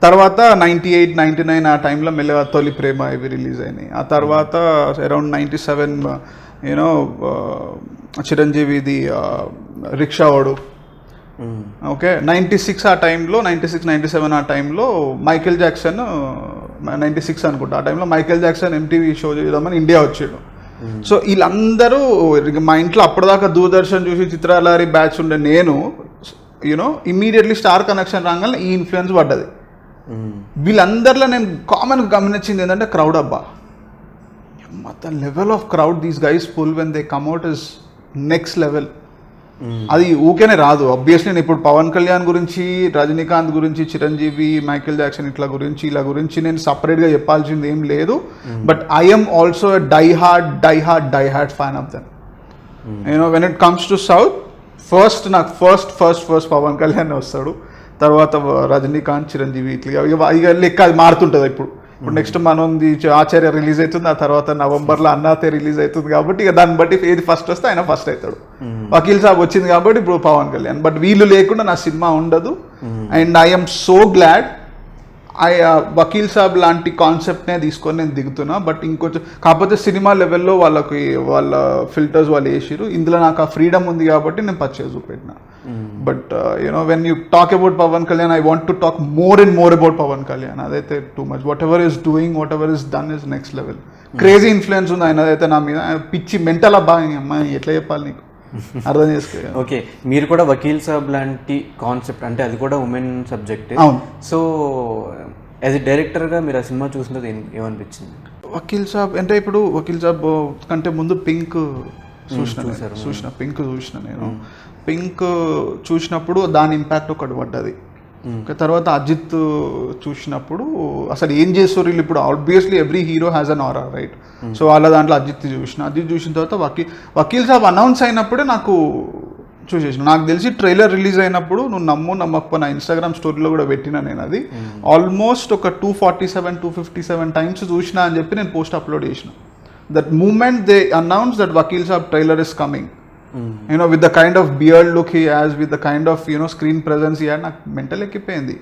తర్వాత 98, 99 ఆ టైంలో మెల్లగా తొలి ప్రేమ ఇవి రిలీజ్ అయినాయి. ఆ తర్వాత అరౌండ్ 97 చిరంజీవిది రిక్షావాడు, ఓకే 96 ఆ టైంలో 96-97 ఆ టైంలో మైకేల్ జాక్సన్ 96 అనుకుంటా ఆ టైంలో మైకేల్ జాక్సన్ MTV షో చేద్దామని ఇండియా వచ్చాడు. సో వీళ్ళందరూ మా ఇంట్లో అప్పటిదాకా దూరదర్శన్ చూసి చిత్రాలారి బ్యాచ్ ఉండే నేను యూనో ఇమ్మీడియట్లీ స్టార్ కనెక్షన్ రాగానే ఈ ఇన్ఫ్లుయెన్స్ పడ్డది. వీళ్ళందరిలో నేను కామన్ గమనించింది ఏంటంటే క్రౌడ్ అబ్బా, the level of crowd these guys pull when they come at is next level. అది ఊకేనే రాదు. ఆబ్వియస్లీ నేను ఇప్పుడు పవన్ కళ్యాణ్ గురించి, రజనీకాంత్ గురించి, చిరంజీవి, మైకేల్ జాక్సన్ ఇలా గురించి నేను సపరేట్గా చెప్పాల్సింది ఏం లేదు. But I'm also die hard fan of them. You know when it comes to south నాకు ఫస్ట్ పవన్ కళ్యాణ్ వస్తాడు, తర్వాత రజనీకాంత్, చిరంజీవి ఇక లెక్క అది మారుతుంటుంది. ఇప్పుడు నెక్స్ట్ మనది ఆచార్య రిలీజ్ అవుతుంది, ఆ తర్వాత నవంబర్లో అన్నాతే రిలీజ్ అవుతుంది. కాబట్టి ఇక దాన్ని బట్టి ఏది ఫస్ట్ వస్తే ఆయన ఫస్ట్ అవుతాడు. వకీల్ సాబ్ వచ్చింది కాబట్టి ఇప్పుడు పవన్ కళ్యాణ్. బట్ వీళ్ళు లేకుండా నా సినిమా ఉండదు. And I'm so glad Vakeel Saab లాంటి కాన్సెప్ట్నే తీసుకొని నేను దిగుతున్నా. బట్ ఇంకొంచెం కాకపోతే సినిమా లెవెల్లో వాళ్ళ ఫిల్టర్స్ వాళ్ళు వేసిరు. ఇందులో నాకు ఆ ఫ్రీడమ్ ఉంది కాబట్టి నేను పర్చేజ్ చూపెట్టిన. But you know when you talk about Pawan Kalyan, I want to talk more and more about Pawan Kalyan. అదైతే too much. Whatever is doing, whatever is done is next level. Crazy influence ఉంది ఆయనదైతే నా మీద. పిచ్చి మెంటల్ అబ్బా, అమ్మాయి ఎట్లా చెప్పాలి నీకు అర్థం చేసుకో. ఓకే, మీరు కూడా వకీల్ సాబ్ లాంటి కాన్సెప్ట్, అంటే అది కూడా women subject. So as a డైరెక్టర్గా మీరు ఆ సినిమా చూసినది ఏమనిపించింది? వకీల్ సాబ్ అంటే ఇప్పుడు వకీల్ సాబ్ కంటే ముందు పింక్ పింక్ చూసిన నేను. పింక్ చూసినప్పుడు దాని ఇంపాక్ట్ ఒకటి పడ్డది. తర్వాత అజిత్ చూసినప్పుడు అసలు ఏం చేస్తారు వీళ్ళు ఇప్పుడు. Obviously every hero has an aura, right? So వాళ్ళ దాంట్లో అజిత్ చూసిన తర్వాత వకీల్ సాబ్ అనౌన్స్ అయినప్పుడే నాకు చూసేసిన. నాకు తెలిసి ట్రైలర్ రిలీజ్ అయినప్పుడు నువ్వు నమ్మకపో నా ఇన్స్టాగ్రామ్ స్టోరీలో కూడా పెట్టినా నేను. అది ఆల్మోస్ట్ ఒక 247-257 టైమ్స్ చూసినా అని చెప్పి నేను పోస్ట్ అప్లోడ్ చేసిన. That moment they announce that Vakeel Saab trailer is coming, you know with the kind of beard look he has, with the kind of you know screen presence he had, నాకు మెంటల్ ఎక్కిపోయింది.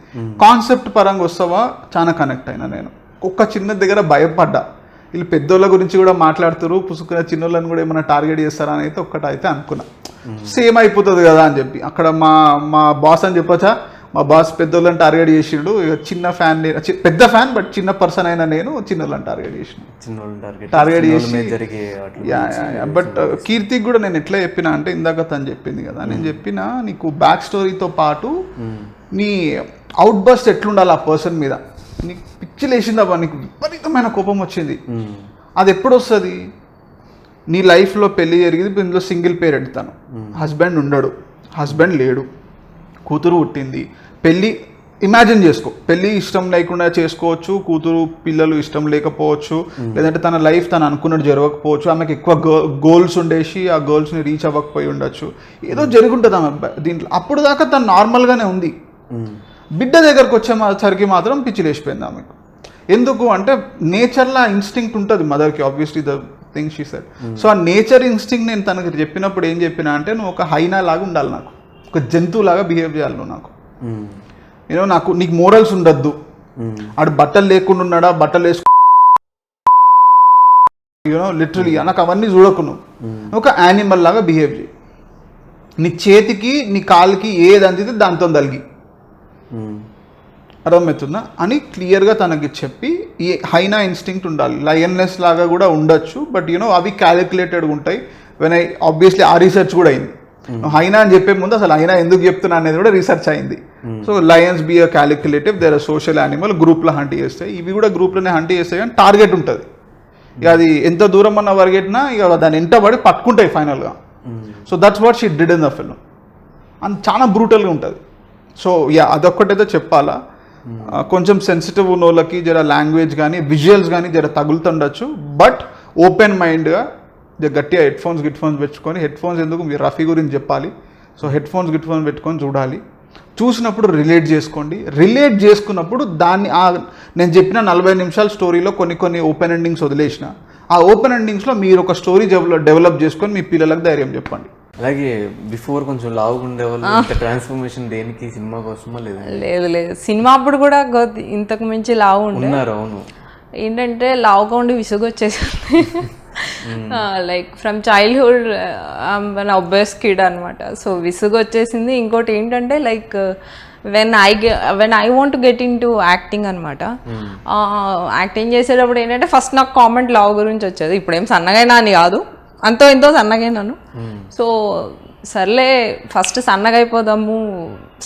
Concept పరంగా వస్తావా చాలా కనెక్ట్ అయినా నేను. ఒక్క చిన్న దగ్గర భయపడ్డా, వీళ్ళు పెద్దోళ్ళ గురించి కూడా మాట్లాడుతారు, పుసుకున్న చిన్నోళ్ళని కూడా ఏమైనా టార్గెట్ చేస్తారా అని అయితే ఒక్కటైతే అనుకున్నా. సేమ్ అయిపోతుంది కదా అని చెప్పి. అక్కడ మా బాస్ అని చెప్పొచ్చా, మా బాస్ పెద్దోళ్ళని టార్గెట్ చేసిండు. చిన్న ఫ్యాన్, పెద్ద ఫ్యాన్ బట్ చిన్న పర్సన్ అయినా నేను చిన్నోళ్ళని టార్గెట్ చేసిన. టార్గెట్ చేసి బట్ కీర్తికి కూడా నేను ఎట్లా చెప్పినా అంటే, ఇందాక తను చెప్పింది కదా, నేను చెప్పిన నీకు బ్యాక్ స్టోరీతో పాటు నీ అవుట్ బస్ట్ ఎట్లుండాలి ఆ పర్సన్ మీద. నీకు పిచ్చి లేచిందబ్బా, నీకు విపరీతమైన కోపం వచ్చింది, అది ఎప్పుడు వస్తుంది? నీ లైఫ్లో పెళ్ళి జరిగింది, ఇందులో సింగిల్ పేరెంట్, తను హస్బెండ్ ఉండడు, హస్బెండ్ లేడు, కూతురు పుట్టింది, పెళ్ళి ఇమాజిన్ చేసుకో. పెళ్ళి ఇష్టం లేకుండా చేసుకోవచ్చు, కూతురు పిల్లలు ఇష్టం లేకపోవచ్చు, లేదంటే తన లైఫ్ తను అనుకున్నట్టు జరగకపోవచ్చు, ఆమెకు ఎక్కువ గోల్స్ ఉండేసి ఆ గోల్స్ని రీచ్ అవ్వకపోయి ఉండొచ్చు, ఏదో జరుగుంటుంది ఆమె దీంట్లో. అప్పుడు దాకా తను నార్మల్గానే ఉంది. బిడ్డ దగ్గరకు వచ్చేసరికి మాత్రం పిచ్చి లేచిపోయింది ఆమెకు. ఎందుకు అంటే నేచర్లో ఇన్స్టింక్ట్ ఉంటుంది మదర్కి, obviously the thing she said. So ఆ నేచర్ ఇన్స్టింక్ట్ నేను తనకి చెప్పినప్పుడు ఏం చెప్పినా అంటే, నువ్వు ఒక హైనా లాగా ఉండాలి, నాకు ఒక జంతువులాగా బిహేవ్ చేయాలి నువ్వు నాకు. యూనో నీకు మోరల్స్ ఉండద్దు. ఆడు బట్టలు లేకుండా ఉన్నాడా, బట్టలు వేసుకు యూనో లిటరలీ నాకు అవన్నీ చూడకు. నువ్వు ఒక యానిమల్ లాగా బిహేవ్ చేయి. నీ చేతికి నీ కాలుకి ఏది అందితే దాంతో తలిగి, అర్థమవుతుందా అని క్లియర్గా తనకి చెప్పి, ఈ హైనా ఇన్స్టింక్ట్ ఉండాలి. లయన్నెస్ లాగా కూడా ఉండొచ్చు, బట్ యూనో అవి క్యాలిక్యులేటెడ్గా ఉంటాయి. వెన్ ఆబ్వియస్లీ ఆ రీసెర్చ్ కూడా అయింది. హైనా అని చెప్పే ముందు అసలు హైనా ఎందుకు చెప్తున్నా అనేది కూడా రీసెర్చ్ అయింది. So lions be a calculative, there are social animal, గ్రూప్లో హంట్ చేస్తాయి. ఇవి కూడా గ్రూప్లోనే హంట్ చేస్తాయి, కానీ టార్గెట్ ఉంటుంది. ఇక అది ఎంత దూరం అన్న వరకెట్టినా ఇక దాన్ని ఎంటబడి పట్టుకుంటాయి ఫైనల్గా. So that's what she did in the film. And చాలా బ్రూటల్గా ఉంటుంది. సో అదొక్కటైతే చెప్పాలా. కొంచెం సెన్సిటివ్ ఉన్న వాళ్ళకి జర లాంగ్వేజ్ కానీ విజువల్స్ కానీ జర తగులుతుండొచ్చు, బట్ ఓపెన్ మైండ్గా గట్టిగా హెడ్ ఫోన్స్ పెట్టుకొని, హెడ్ ఫోన్స్ ఎందుకు మీరు రఫీ గురించి చెప్పాలి, సో హెడ్ ఫోన్స్ పెట్టుకొని చూడాలి. చూసినప్పుడు రిలేట్ చేసుకోండి. రిలేట్ చేసుకున్నప్పుడు దాన్ని నేను చెప్పిన 40 నిమిషాల స్టోరీలో కొన్ని ఓపెన్ ఎండింగ్స్ వదిలేసిన, ఆ ఓపెన్ ఎండింగ్స్లో మీరు ఒక స్టోరీ డెవలప్ చేసుకొని మీ పిల్లలకు ధైర్యం చెప్పండి. అలాగే బిఫోర్ కొంచెం లావుగా ఉండేవాళ్ళు, ట్రాన్స్ఫర్మేషన్ దేనికి, సినిమా కోసమా? లేదు సినిమా అప్పుడు కూడా ఇంతకు మించి లావు ఉన్నారు. అవును, ఏంటంటే లావుగా ఉండి విసుగు వచ్చేసింది. లైక్ ఫ్రమ్ చైల్డ్హుడ్ మన ఒబ్బెస్ కిడ్ అనమాట. సో విసుగు వచ్చేసింది. ఇంకోటి ఏంటంటే like when I want to get in to acting అనమాట. యాక్టింగ్ చేసేటప్పుడు ఏంటంటే ఫస్ట్ నాకు కామెంట్ లవ్ గురించి వచ్చేది. ఇప్పుడు ఏం సన్నగైనా అని కాదు, అంతో ఎంతో సన్నగైనాను. సో సర్లే ఫస్ట్ సన్నగా అయిపోదాము,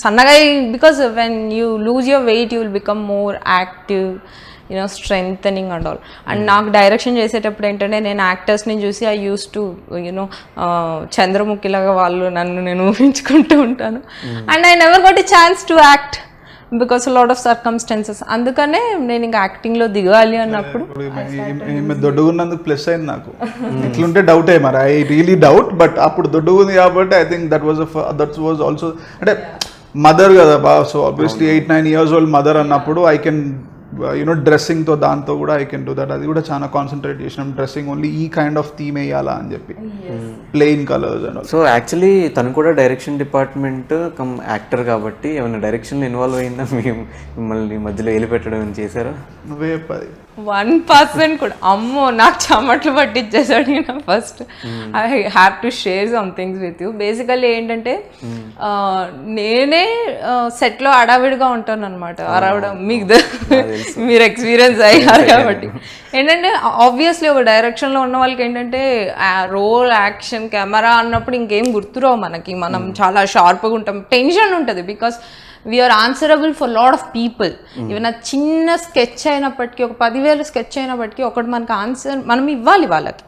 సన్నగా, because when you lose your weight you will become more active, you know, strengthening and all. And నాకు డైరెక్షన్ చేసేటప్పుడు ఏంటంటే నేను యాక్టర్స్ని చూసి ఐ యూస్ టు యూనో చంద్రముఖిలాగా వాళ్ళు నేను ఊహించుకుంటూ ఉంటాను. And I never got a chance to act because lot of circumstances. అందుకనే నేను ఇంకా యాక్టింగ్లో దిగాలి అన్నప్పుడు దొడ్డుగున్నందుకు ప్లస్ అయింది నాకు. ఇట్లుంటే డౌట్ మరి ఐ రియలీ డౌట్, బట్ అప్పుడు దొడ్డుగుంది కాబట్టి I think that was also అంటే మదర్ కదా బా. So obviously 8-9 years old mother అన్నప్పుడు ఐ కెన్ యూనో డ్రెస్సింగ్తో దాంతో కూడా ఐ కెన్ డూ దట్. అది కూడా చాలా కాన్సన్ట్రేట్ చేసినాం డ్రెస్సింగ్ ఓన్లీ ఈ కైండ్ ఆఫ్ థీమ్ వేయాలా అని చెప్పి, plain colours and. So actually తను కూడా డైరెక్షన్ డిపార్ట్మెంట్ కమ్ యాక్టర్ కాబట్టి ఏమైనా డైరెక్షన్లో ఇన్వాల్వ్ అయిందా? మిమ్మల్ని మధ్యలో ఏలి పెట్టడం చేశారా? నువ్వే చెప్పది. 1% కూడా. అమ్మో, నాకు చెమట్లు పట్టించేసాడు నేను. First I have to share some things with you. Basically ఏంటంటే నేనే సెట్లో అడావిడిగా ఉంటాను అనమాట. అరవడం మీకు మీరు ఎక్స్పీరియన్స్ అయ్యారు కాబట్టి. ఏంటంటే ఆబ్వియస్లీ ఒక డైరెక్షన్లో ఉన్న వాళ్ళకి ఏంటంటే రోల్, యాక్షన్, కెమెరా అన్నప్పుడు ఇంకేం గుర్తురావు మనకి. మనం చాలా షార్ప్గా ఉంటాం, టెన్షన్ ఉంటుంది. Because we are answerable for lot of people. Even ఆ చిన్న స్కెచ్ అయినప్పటికీ, ఒక 10,000 స్కెచ్ అయినప్పటికీ ఒకటి మనకు ఆన్సర్ మనం ఇవ్వాలి వాళ్ళకి.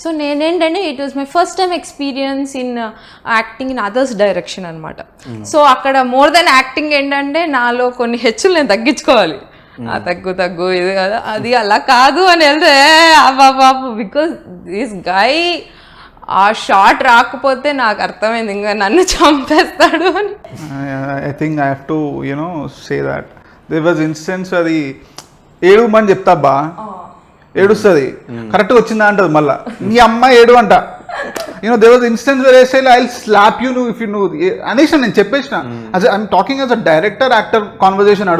సో నేనేంటంటే it was my first time experience in acting in others direction అనమాట. సో అక్కడ మోర్ దెన్ యాక్టింగ్ ఏంటంటే నాలో కొన్ని హెచ్చులు నేను తగ్గించుకోవాలి. తగ్గు ఇది కదా, అది అలా కాదు అని వెళ్తే బాబు, బికాస్ దిస్ గై ఆ షాట్ రాకపోతే నాకు అర్థమైంది ఇంకా నన్ను చంపేస్తాడు అని. I think I have to you know say that there was instance. అది ఏడుమని చెప్తా బా, ఏడుస్తుంది, కరెక్ట్గా వచ్చిందా అంటది మళ్ళా, నీ అమ్మ ఏడు అంట. You know there was instance where I say I will slap you నువ్వు ఇఫ్ యూ నువ్వు అనేసి నేను చెప్పేసిన. I'm talking as a director actor conversation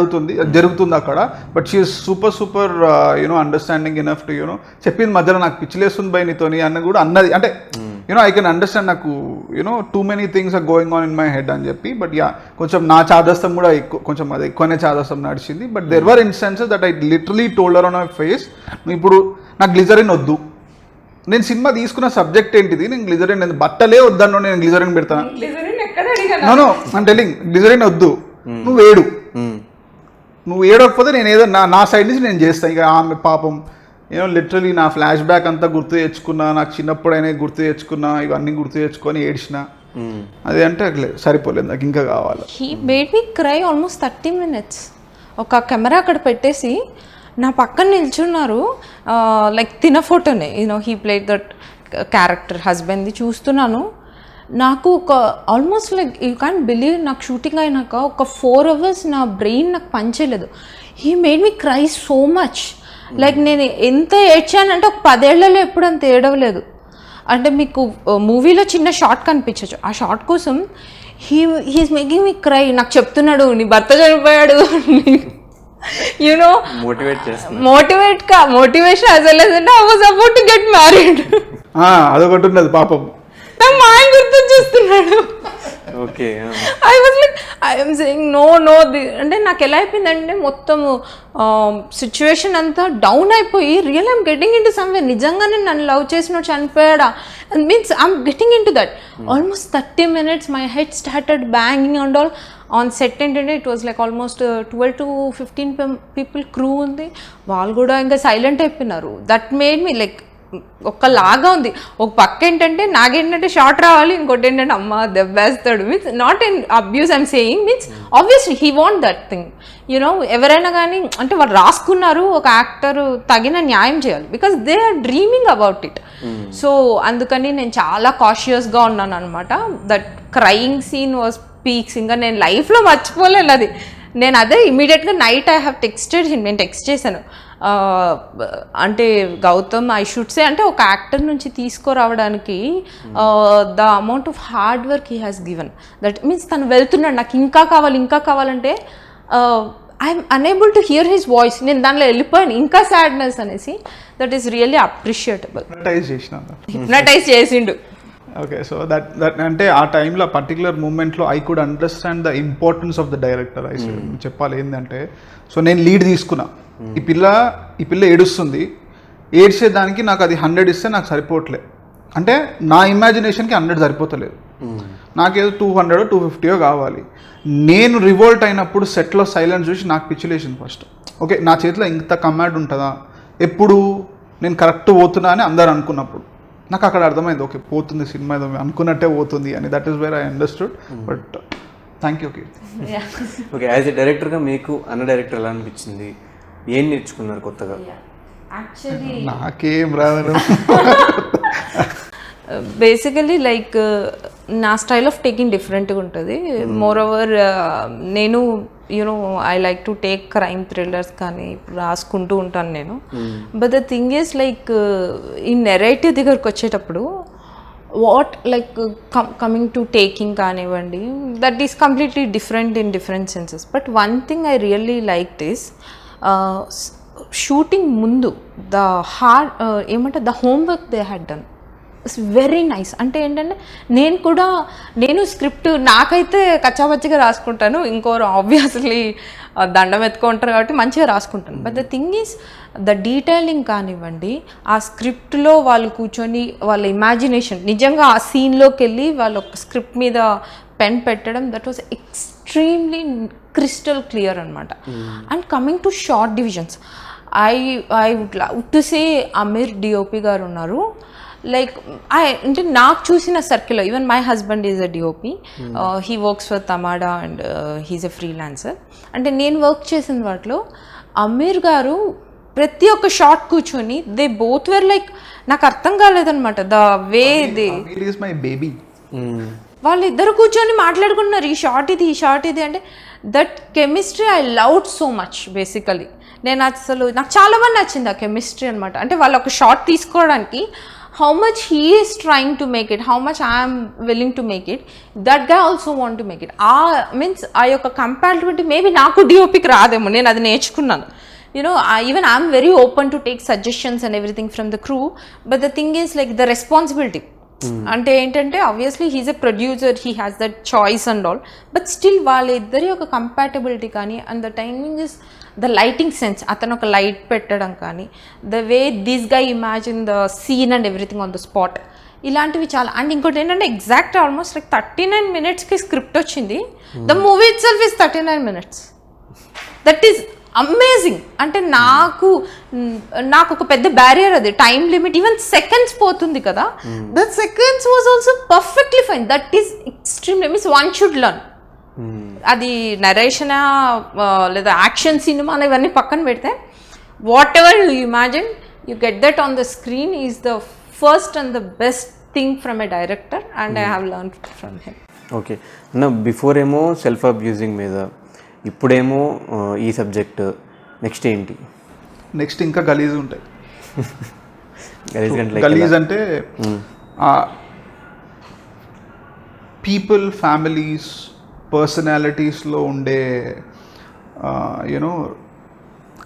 జరుగుతుంది అక్కడ. But she is super you know understanding enough to you know చెప్పింది మధ్యలో నాకు పిచ్చిలేస్తుంది బై నీతోని అన్న కూడా అన్నది. అంటే యూనో ఐ కెన్ అండర్స్టాండ్, నాకు you know too many things are going on in my head అని చెప్పి. బట్ యా, కొంచెం నా చాదస్తం కూడా కొంచెం అది ఎక్కువనే చాదస్తం నడిచింది. But there were instances that I literally told her on my face, నువ్వు ఇప్పుడు నాకు గ్లిజరిన్ వద్దు, నేను సినిమా తీసుకున్న సబ్జెక్ట్ ఏంటిది, నేను గ్లిజరిన్, నేను బట్టలే వద్దన్నో నేను గ్లిజరిన్ పెడతాను. నో అంటే గ్లిజరిన్ వద్దు, నువ్వు ఏడకపోతే నేను ఏదో నా సైడ్ నుంచి నేను చేస్తాను. ఇక ఆమె పాపం ఏమో లిటరలీ నా ఫ్లాష్ బ్యాక్ అంతా గుర్తు తెచ్చుకున్నా, నాకు చిన్నప్పుడైనా గుర్తు తెచ్చుకున్నా, ఇవన్నీ గుర్తు తెచ్చుకొని ఏడ్చిన. అది అంటే సరిపోలేదు, నాకు ఇంకా కావాలి. He made me cry almost 30 minutes. ఒక కెమెరా అక్కడ పెట్టేసి నా పక్కన నిల్చున్నారు, లైక్ తిన ఫోటోనే, you know he played that character హస్బెండ్ది చూస్తున్నాను. నాకు ఒక almost like you can believe, నాకు షూటింగ్ అయినాక ఒక 4 hours నా బ్రెయిన్ నాకు పనిచేయలేదు. He made me cry so much. Like నేను ఎంత ఏడ్చానంటే ఒక 10 ఏళ్లలో ఎప్పుడు అంత ఏడవలేదు. అంటే మీకు మూవీలో చిన్న షార్ట్ కనిపించచ్చు, ఆ షార్ట్ కోసం హీఈస్ మేకింగ్ మీ క్రై. నాకు చెప్తున్నాడు నీ భర్త చనిపోయాడు, you know motivation as well as I was about to get married. అదొకటి ఉన్నది పాపం, మా ఆయన గుర్తు చేస్తున్నాడు. Okay, I was like I'm saying no అంటే నాకు ఎలా అయిపోయిందంటే మొత్తం సిచ్యువేషన్ అంతా డౌన్ అయిపోయి real I'm getting into somewhere, నిజంగానే నన్ను లవ్ చేసినోడు చనిపోయాడా means I'm getting into that. Almost 30 minutes my head started banging and all. On set ఏంటంటే it was like almost 12 to 15 people crew ఉంది, వాళ్ళు కూడా ఇంకా సైలెంట్ అయిపోయినారు. దట్ మేడ్ మీ లైక్ ఒక్కలాగా ఉంది. ఒక పక్క ఏంటంటే నాకేంటంటే షార్ట్ రావాలి, ఇంకోటి ఏంటంటే అమ్మ దెబ్బేస్తాడు. Means not in abuse I'm saying, means obviously he want that thing. You know ఎవరైనా కానీ అంటే వాళ్ళు రాసుకున్నారు, ఒక యాక్టర్ తగిన న్యాయం చేయాలి, because they are dreaming about it. So అందుకని నేను చాలా కాషియస్గా ఉన్నాను అనమాట. That crying scene was peaks, ఇంకా నేను లైఫ్లో మర్చిపోలేను అది. నేను అదే ఇమీడియట్గా night I have texted him, నేను టెక్స్ట్ చేశాను. అంటే గౌతమ్ ఐ షుడ్ సే, అంటే ఒక యాక్టర్ నుంచి తీసుకురావడానికి the amount of hard work he has given, that means తను వెళ్తున్నాడు నాకు ఇంకా కావాలంటే I'm unable to hear his voice. నేను దానిలో వెళ్ళిపోయాను ఇంకా సాడ్నెస్ అనేసి. That is really appreciable. Hypnotise చేసిండు. ఓకే, సో దట్ అంటే ఆ టైంలో పర్టికులర్ మూమెంట్లో I could understand the importance of the director. I చెప్పాలి ఏంటంటే, సో నేను లీడ్ తీసుకున్నా. ఈ పిల్ల ఏడుస్తుంది, ఏడ్చేదానికి నాకు అది 100 ఇస్తే నాకు సరిపోవట్లే. అంటే నా ఇమాజినేషన్కి 100 సరిపోతలేదు, నాకేదో 200 250 కావాలి. నేను రివోల్ట్ అయినప్పుడు సెట్లో సైలెన్స్ చూసి నాకు పిచ్చిలేసింది ఫస్ట్. ఓకే, నా చేతిలో ఇంత కమాండ్ ఉంటుందా, ఎప్పుడు నేను కరెక్ట్ పోతున్నా అని అందరు అనుకున్నప్పుడు నాకు అక్కడ అర్థమైంది, ఓకే పోతుంది సినిమా ఏదో అనుకున్నట్టే పోతుంది అని. That is where I understood. But thank you. Okay, as a డైరెక్టర్గా మీకు అన్న డైరెక్టర్ ఎలా అనిపించింది? ఏం నేర్చుకున్నారు కొత్తగా? నాకేం రాదు. బేసికలీ లైక్ నా స్టైల్ ఆఫ్ టేకింగ్ డిఫరెంట్గా ఉంటుంది. మోర్ ఓవర్ నేను you know I like to take crime thrillers కానీ రాసుకుంటూ ఉంటాను నేను. But the thing is like ఈ నెరేటివ్ దగ్గరకు వచ్చేటప్పుడు what like coming to taking కానివ్వండి, that is completely different in different senses. But one thing I really like this, shooting ముందు the ఏమంటారు the homework they had done it's very nice. అంటే ఏంటంటే నేను script నాకైతే కచ్చాపచ్చిగా రాసుకుంటాను, ఇంకోరు ఆబ్వియస్లీ దండం ఎత్తుకుంటారు కాబట్టి మంచిగా రాసుకుంటాను. But the thing is the detailing కానివ్వండి, ఆ స్క్రిప్ట్లో వాళ్ళు కూర్చొని వాళ్ళ ఇమాజినేషన్ నిజంగా ఆ సీన్లోకి వెళ్ళి వాళ్ళ ఒక స్క్రిప్ట్ మీద పెన్ పెట్టడం, that was extremely crystal clear అనమాట. And coming to short divisions, I would love to say Aamir DOP గారు ఉన్నారు. లైక్ అంటే నాకు చూసిన సర్కిల్లో even my husband is a DOP, he works for Tamada and he's a freelancer. అంటే నేను వర్క్ చేసిన వాటిలో అమీర్ గారు ప్రతి ఒక్క షార్ట్ కూర్చొని దే బోత్ వేర్ లైక్ నాకు అర్థం కాలేదనమాట the way they my baby. వాళ్ళిద్దరు కూర్చొని మాట్లాడుకుంటున్నారు ఈ షార్ట్ ఇది అంటే that chemistry I loved so much. Basically నాకు చాలా మంది నచ్చింది ఆ కెమిస్ట్రీ అనమాట. అంటే వాళ్ళు ఒక షార్ట్ తీసుకోవడానికి how much he is trying to make it, how much I am willing to make it, that guy also want to make it. Means ఆ యొక్క కంపారిటివిటీ మేబీ నాకు డిఓపికి రాదేమో, నేను అది నేర్చుకున్నాను. Even I am very open to take suggestions and everything from the crew, but the thing is like the responsibility. అంటే ఏంటంటే obviously he's a producer, he has that choice and all, but still వాళ్ళిద్దరి ఒక compatibility కానీ and the timing is the lighting sense, అతను ఒక light పెట్టడం కానీ, the way this guy imagine the scene and everything on the spot, ఇలాంటివి చాలా. And ఇంకోటి ఏంటంటే ఎగ్జాక్ట్ ఆల్మోస్ట్ లైక్ 39 minutesకి స్క్రిప్ట్ వచ్చింది. The movie itself is 39 minutes. That is amazing. అంటే నాకు ఒక పెద్ద బ్యారియర్ అది, టైం లిమిట్, ఈవెన్ సెకండ్స్ పోతుంది కదా, that seconds was also perfectly fine. That is extremely means one should learn. అది నరేషనా లేదా యాక్షన్ సినిమా ఇవన్నీ పక్కన పెడితే what ever you imagine you get that on the screen is the first and the best thing from a director and I have learn from him. Okay అన్న, before ఏమో self abusing మీద, ఇప్పుడేమో ఈ subject, next ఏంటి? Next ఇంకా గలీజ్ ఉంటాయి. గలీజ్ గలీజ్ అంటే పీపుల్, ఫ్యామిలీస్, పర్సనాలిటీస్లో ఉండే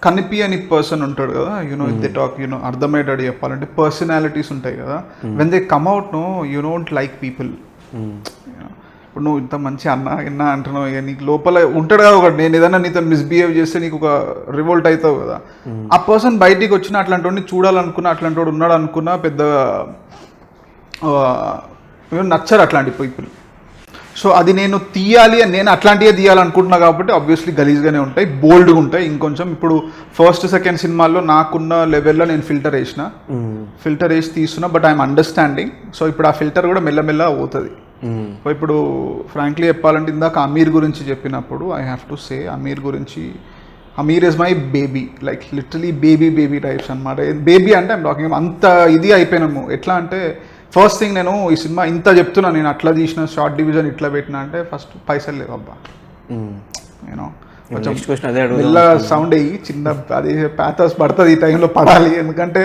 కనిపించని పర్సన్ ఉంటాడు కదా, దే టాక్ అర్థమయ్యేటట్టు చెప్పాలంటే పర్సనాలిటీస్ ఉంటాయి కదా, when they come out you don't like people. ఇప్పుడు నువ్వు ఇంత మంచి అన్నా అంటున్నావు, ఇక నీకు లోపల ఉంటాడు కదా ఒకటి, నేను ఏదైనా నీతో మిస్బిహేవ్ చేస్తే నీకు ఒక రివోల్ట్ అవుతావు కదా, ఆ పర్సన్ బయటికి వచ్చిన అట్లాంటి వాడిని చూడాలనుకున్నా, అట్లాంటి వాడు ఉన్నాడు అనుకున్నా పెద్దగా నచ్చరు అట్లాంటి పీపుల్. సో అది నేను తీయాలి అని నేను అట్లాంటివే తీయాలనుకుంటున్నా కాబట్టి ఆబ్వియస్లీ గలీజ్గానే ఉంటాయి, బోల్డ్గా ఉంటాయి. ఇంకొంచెం ఇప్పుడు ఫస్ట్ సెకండ్ సినిమాల్లో నాకున్న లెవెల్లో నేను ఫిల్టర్ వేసి తీస్తున్నా, బట్ ఐఎమ్ అండర్స్టాండింగ్. సో ఇప్పుడు ఆ ఫిల్టర్ కూడా మెల్లమెల్ల పోతుంది. సో ఇప్పుడు ఫ్రాంక్లీ చెప్పాలంటే ఇందాక అమీర్ గురించి చెప్పినప్పుడు I have to say Aamir is my baby, like literally baby types అనమాట. బేబీ అంటే ఐమ్ టాకింగ్ అంత ఇది అయిపోయినాము. ఎట్లా అంటే ఫస్ట్ థింగ్ నేను ఈ సినిమా ఇంత చెప్తున్నా, నేను అట్లా తీసిన షార్ట్ డివిజన్ ఇట్లా పెట్టినా అంటే ఫస్ట్ పైసలు లేవు అబ్బా. నేను కొంచెం మెల్ల సౌండ్ అయ్యి చిన్న అది ప్యాథర్స్ పడుతుంది ఈ టైంలో పడాలి, ఎందుకంటే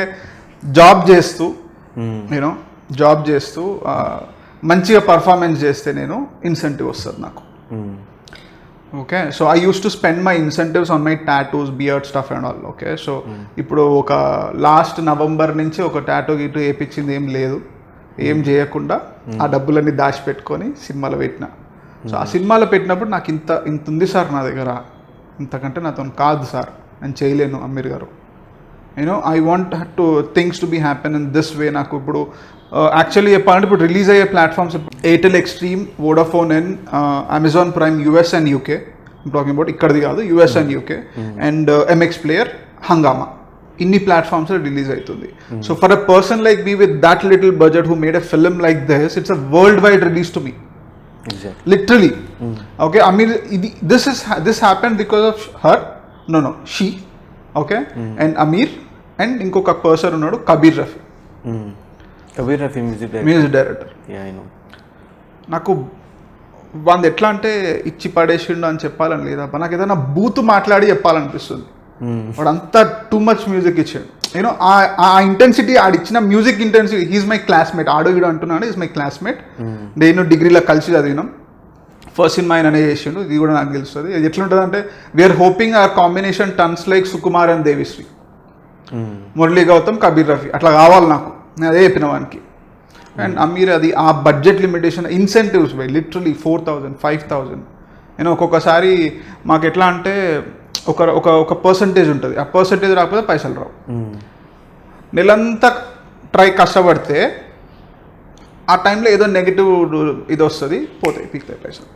జాబ్ చేస్తూ మంచిగా పర్ఫార్మెన్స్ చేస్తే నేను ఇన్సెంటివ్ వస్తుంది నాకు. Okay so I use to spend my incentives on my tattoos beard stuff and all okay so ఇప్పుడు ఒక లాస్ట్ నవంబర్ నుంచి ఒక టాటూ గిటూ వేయించింది ఏం లేదు, ఏం చేయకుండా ఆ డబ్బులన్నీ దాచిపెట్టుకొని సినిమాలో పెట్టిన. సో ఆ సినిమాలో పెట్టినప్పుడు నాకు ఇంత ఉంది సార్ నా దగ్గర, ఇంతకంటే నాతో కాదు సార్, నేను చేయలేను అమీర్ గారు. You know I want to things to be happen in this way. నాకు ఇప్పుడు యాక్చువల్లీ చెప్పాలంటే ఇప్పుడు రిలీజ్ అయ్యే platforms Airtel Xstream, Vodafone and Amazon Prime US and UK, talking about ఇక్కడిది కాదు, US and UK, and MX player, Hungama, ఇన్ని ప్లాట్ఫామ్స్లో release అవుతుంది. So for a person like me with that little budget who made a film like this, it's a worldwide release to me. Literally. Okay, Amir, this happened because of her. No, she. Okay, and Amir and ఇంకొక person ఉన్నాడు Kabir Rafi. Kabir Rafi music director. Yeah I know. నాకు వాళ్ళు ఎట్లా అంటే ఇచ్చి పడేసిండు అని చెప్పాలని లేదా, నాకు ఏదైనా బూత్ మాట్లాడి చెప్పాలనిపిస్తుంది. వాడు అంతా టూ మచ్ మ్యూజిక్ ఇచ్చాడు. యూనో ఆ ఇంటెన్సిటీ, ఆడిచ్చిన music intensity. He's my classmate, ఆడు వీడు అంటున్నాడు, ఈజ్ మై క్లాస్మేట్. నేను డిగ్రీలో కలిసి చదివినాం. ఫస్ట్ సినిమా ఆయన చేసిండు, ఇది కూడా నాకు తెలుస్తుంది. ఇది ఎట్లుంటుంది అంటే, we are hoping our combination tons like Sukumar and Devisri, Murali Gautam, Kabir Rafi అట్లా కావాలి నాకు. నేను అదే చెప్పిన వానికి. అండ్ అమీర్ అది ఆ budget limitation, incentives by literally 4,000, 5,000. నేను ఒక్కొక్కసారి మాకు ఎట్లా అంటే ఒక పర్సంటేజ్ ఉంటుంది, ఆ పర్సంటేజ్ రాకపోతే పైసలు రావు. నెలంతా కష్టపడితే ఆ టైంలో ఏదో నెగిటివ్ ఇది వస్తుంది, పోతాయి, పీకుతాయి పైసలు.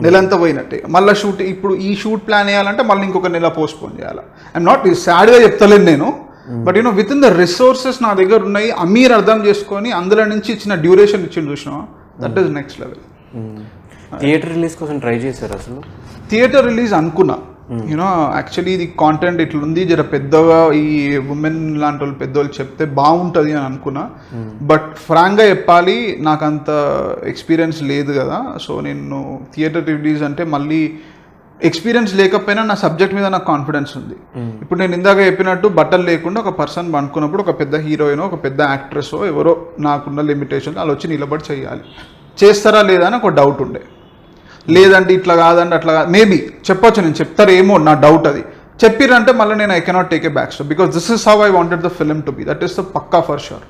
నెలంతా పోయినట్టే. మళ్ళీ ఇప్పుడు ఈ షూట్ ప్లాన్ వేయాలంటే మళ్ళీ ఇంకొక నెల పోస్ట్పోన్ చేయాలి. ఐఎమ్ నాట్ సాడ్గా చెప్తలేను నేను, but you know with in the resources నా దగ్గర ఉన్నాయి. అమీర్ అర్థం చేసుకొని అందులో నుంచి ఇచ్చిన డ్యూరేషన్ ఇచ్చిండు చూసినా, that is next level. Theatre release కోసం ట్రై చేశారు అసలు? థియేటర్ రిలీజ్ అనుకున్నా. యూనో యాక్చువల్లీ ఇది కాంటెంట్ ఇట్లుంది, జర పెద్దగా ఈ ఉమెన్ లాంటి వాళ్ళు పెద్దవాళ్ళు చెప్తే బాగుంటుంది అని అనుకున్నా. బట్ ఫ్రాంక్గా చెప్పాలి, నాకు అంత ఎక్స్పీరియన్స్ లేదు కదా. సో నేను థియేటర్ రిలీజ్ అంటే మళ్ళీ ఎక్స్పీరియన్స్ లేకపోయినా నా సబ్జెక్ట్ మీద నాకు కాన్ఫిడెన్స్ ఉంది. ఇప్పుడు నేను ఇందాక చెప్పినట్టు బట్టలు లేకుండా ఒక పర్సన్ అనుకున్నప్పుడు ఒక పెద్ద హీరోయినో ఒక పెద్ద యాక్ట్రెస్ ఎవరో నాకున్న లిమిటేషన్ వాళ్ళు వచ్చి నిలబడి చేయాలి. చేస్తారా లేదా అని ఒక డౌట్ ఉండే. లేదంటే ఇట్లా కాదండి అట్లా కాదు, మేబీ చెప్పొచ్చు, నేను చెప్తారు ఏమో, నా డౌట్ అది. చెప్పిరంటే మళ్ళీ నేను I cannot take a back step, because this is how I wanted the film to be, that is the పక్కా ఫర్ షూర్.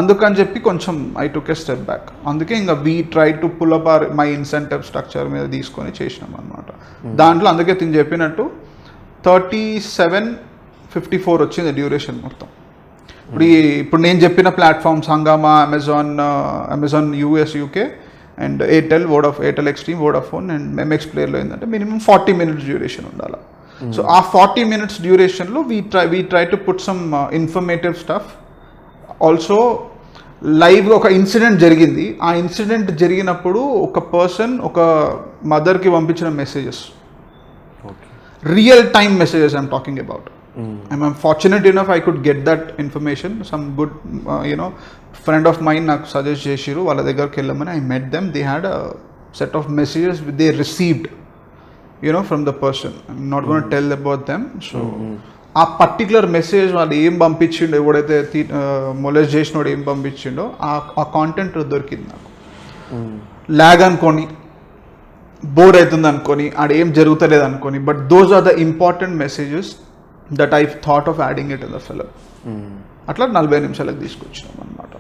అందుకని చెప్పి కొంచెం I took a step back. అందుకే ఇంకా we try to pull up our my incentive structure మీద తీసుకొని చేసినాం అనమాట. దాంట్లో అందుకే తిని చెప్పినట్టు 37:54 వచ్చింది డ్యూరేషన్ మొత్తం. ఇప్పుడు నేను చెప్పిన platforms Hungama, Amazon US, UK and Airtel Xstream, Vodafone and MX ప్లేయర్లో ఏంటంటే మినిమం 40 minutes డ్యూరేషన్ ఉండాలి. సో ఆ 40 minutes డ్యూరేషన్లో we try to put some informative stuff. Also లైవ్గా ఒక ఇన్సిడెంట్ జరిగింది. ఆ ఇన్సిడెంట్ జరిగినప్పుడు ఒక పర్సన్ ఒక మదర్కి పంపించిన messages, real time messages I'm talking about. I'm fortunate enough I could get that information. Some good friend of mine నాకు సజెస్ట్ చేసిరు, వాళ్ళ దగ్గరికి వెళ్ళమని. I met them, they had a set of messages they received from the person. I'm not going to tell about them. So ఆ particular message వాళ్ళు ఏం పంపించిండో, ఎవడైతే molest చేసినోడు ఏం పంపించిండో ఆ కాంటెంట్ దొరికింది నాకు. లాగ్ అనుకోని, బోర్ అవుతుంది అనుకోని, ఆడ ఏం జరుగుతలేదు అనుకోని, but those are the important messages that I thought of adding it in the film. అట్లా 40 నిమిషాలకు తీసుకొచ్చినాం అనమాట.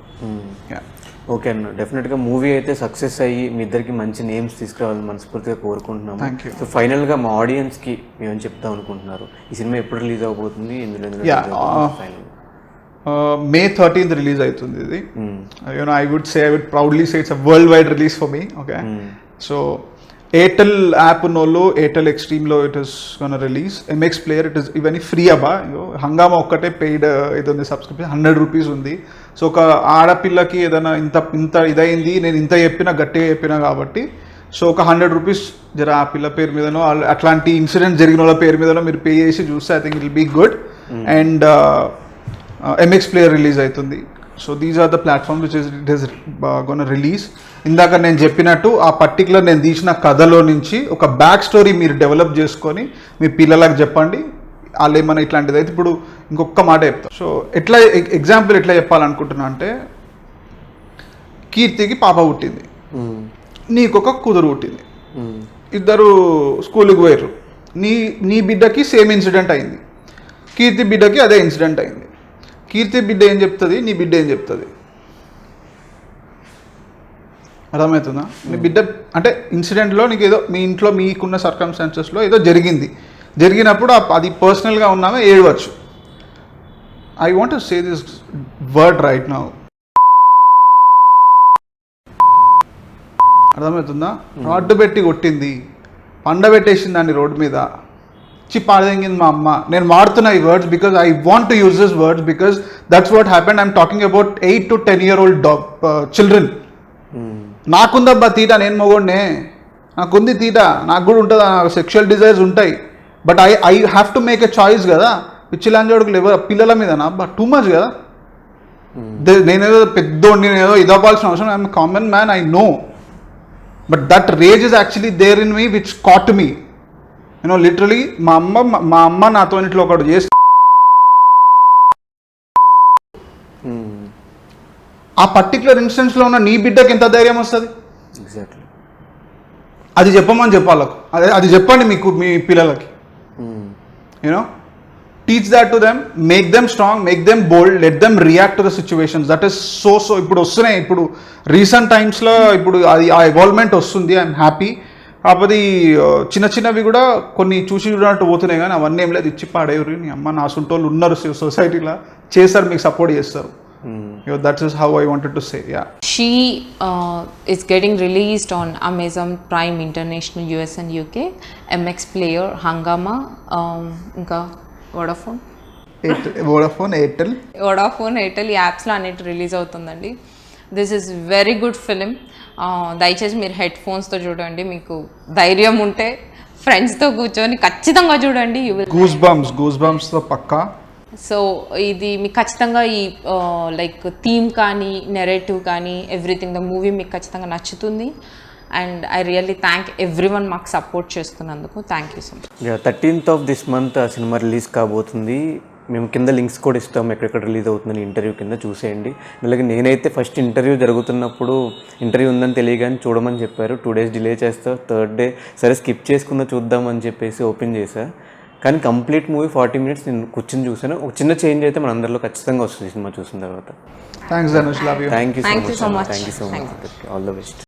ఓకే అన్న, డెఫినెట్గా మూవీ అయితే సక్సెస్ అయ్యి మీ ఇద్దరికి మంచి నేమ్స్ తీసుకురావాలని మనస్ఫూర్తిగా కోరుకుంటున్నాము. సో ఫైనల్గా మా ఆడియన్స్కి ఏమని చెప్తాం అనుకుంటున్నారు? ఈ సినిమా ఎప్పుడు రిలీజ్ అవబోతుంది? May 13th రిలీజ్ అవుతుంది ఇది. I would proudly say it's a worldwide release for me. Okay. So Airtel app ఉన్నోళ్ళు ఎయిర్టెల్ ఎక్స్ట్రీమ్లో it is gonna release. MX player it is ఇవన్నీ ఫ్రీ అబ్బా. హంగామా ఒక్కటే పెయిడ్ ఇది ఉంది, సబ్స్క్రిప్షన్ 100 rupees ఉంది. సో ఒక ఆడపిల్లకి ఏదైనా ఇంత ఇదైంది, నేను ఇంత గట్టిగా చెప్పినా కాబట్టి, సో ఒక 100 rupees జర ఆ పిల్ల పేరు మీదనో అట్లాంటి ఇన్సిడెంట్ జరిగిన వాళ్ళ పేరు మీదనో మీరు పే చేసి చూస్తే I think it will be good. And MX player release అవుతుంది. So these are the platforms which it is gonna release. ఇందాక నేను చెప్పినట్టు ఆ పర్టికులర్ నేను తీసిన కథలో నుంచి ఒక బ్యాక్ స్టోరీ మీరు డెవలప్ చేసుకొని మీ పిల్లలకు చెప్పండి. వాళ్ళు ఏమన్నా ఇట్లాంటిది అయితే, ఇప్పుడు ఇంకొక మాట చెప్తాను. సో ఎగ్జాంపుల్ ఎట్లా చెప్పాలనుకుంటున్నా అంటే, కీర్తికి పాప పుట్టింది, నీకొక కూతురు పుట్టింది. ఇద్దరు స్కూల్కి పోయారు. నీ బిడ్డకి సేమ్ ఇన్సిడెంట్ అయింది, కీర్తి బిడ్డకి అదే ఇన్సిడెంట్ అయింది. కీర్తి బిడ్డ ఏం చెప్తుంది, నీ బిడ్డ ఏం చెప్తుంది? అర్థమవుతుందా? మీ బిడ్డ అంటే ఇన్సిడెంట్లో నీకు ఏదో మీ ఇంట్లో మీకున్న సర్కమ్స్టాన్సెస్లో ఏదో జరిగినప్పుడు అది పర్సనల్గా ఉన్నామే ఏడవచ్చు. I want to say this word right now. అర్థమవుతుందా? రాడ్డు పెట్టి కొట్టింది, పండబెట్టేసింది దాన్ని రోడ్డు మీద, పాడదెంగింది మా అమ్మ. నేను వాడుతున్నా ఈ words because I want to use this words because that's what happened. I'm talking about 8 to 10 year old children. నాకుందబ్బా తీట, నేను మొగోడ్నే, నాకుంది తీట, నాకు కూడా ఉంటుంది, నాకు సెక్షువల్ డిజైర్స్ ఉంటాయి. But I have to make a choice కదా. పిచ్చిలాంజోడుకులు ఎవరు పిల్లల మీద అబ్బా టూ మచ్ కదా. నేనేదో పెద్దోడిని, నేనేదో ఇదవ్వాల్సిన అవసరం, I'm common man, I know. But that rage is actually there in me which caught me. You know literally మా అమ్మ నాతో ఇంట్లో ఒకటి చేసి ఆ పర్టికులర్ ఇన్స్టెన్స్లో ఉన్న నీ బిడ్డకి ఎంత ధైర్యం వస్తుంది? ఎగ్జాక్ట్లీ. అది చెప్పమని చెప్పాలకు, అది చెప్పండి మీ పిల్లలకి. You know teach that to them, make them strong, make them bold, let them react to the situations. That is so ఇప్పుడు వస్తున్నాయి. ఇప్పుడు రీసెంట్ టైమ్స్లో ఇప్పుడు అది ఆ ఎవాల్వ్మెంట్ వస్తుంది. I'm happy. కాకపోతే చిన్నవి కూడా కొన్ని చూసి చూడనట్టు పోతున్నాయి, కానీ అవన్నీ ఏం లేదు. ఇచ్చి పాడేవారు నీ అమ్మ, నా సొంటోళ్ళు ఉన్నారు సొసైటీలో, చేస్తారు, మీకు సపోర్ట్ చేస్తారు. That is how I wanted to say. Yeah. She is getting released on Amazon Prime International US and UK. MX Player, Hangama, ఇంకా Vodafone, Airtel ఈ యాప్స్లో అన్నిటి రిలీజ్ అవుతుందండి. This is very good film. దయచేసి మీరు head ఫోన్స్తో చూడండి. మీకు ధైర్యం ఉంటే ఫ్రెండ్స్తో కూర్చొని ఖచ్చితంగా చూడండి. యూ విల్ గూస్ బంప్స్తో పక్కా. సో ఇది మీకు ఖచ్చితంగా ఈ లైక్ థీమ్ కానీ నెరేటివ్ కానీ ఎవ్రీథింగ్ ద మూవీ మీకు ఖచ్చితంగా నచ్చుతుంది. And I really thank everyone మాకు సపోర్ట్ చేస్తున్నందుకు. Thank you so much. 13th of this month ఆ సినిమా రిలీజ్ కాబోతుంది. మేము కింద లింక్స్ కూడా ఇస్తాం, ఎక్కడెక్కడ రిలీజ్ అవుతుందని ఇంటర్వ్యూ కింద చూసేయండి. అలాగే నేనైతే ఫస్ట్ ఇంటర్వ్యూ జరుగుతున్నప్పుడు ఇంటర్వ్యూ ఉందని తెలియగానే చూడమని చెప్పారు. 2 days డిలే చేస్తా, 3rd day సరే స్కిప్ చేసుకుందా చూద్దామని చెప్పేసి ఓపెన్ చేశా. కానీ కంప్లీట్ మూవీ 40 minutes నేను కూర్చొని చూసాను. ఒక చిన్న చేంజ్ అయితే మన అందరిలో ఖచ్చితంగా వస్తుంది సినిమా చూసిన తర్వాత. Thanks Dhanush, love you. Thank you so much. All the best.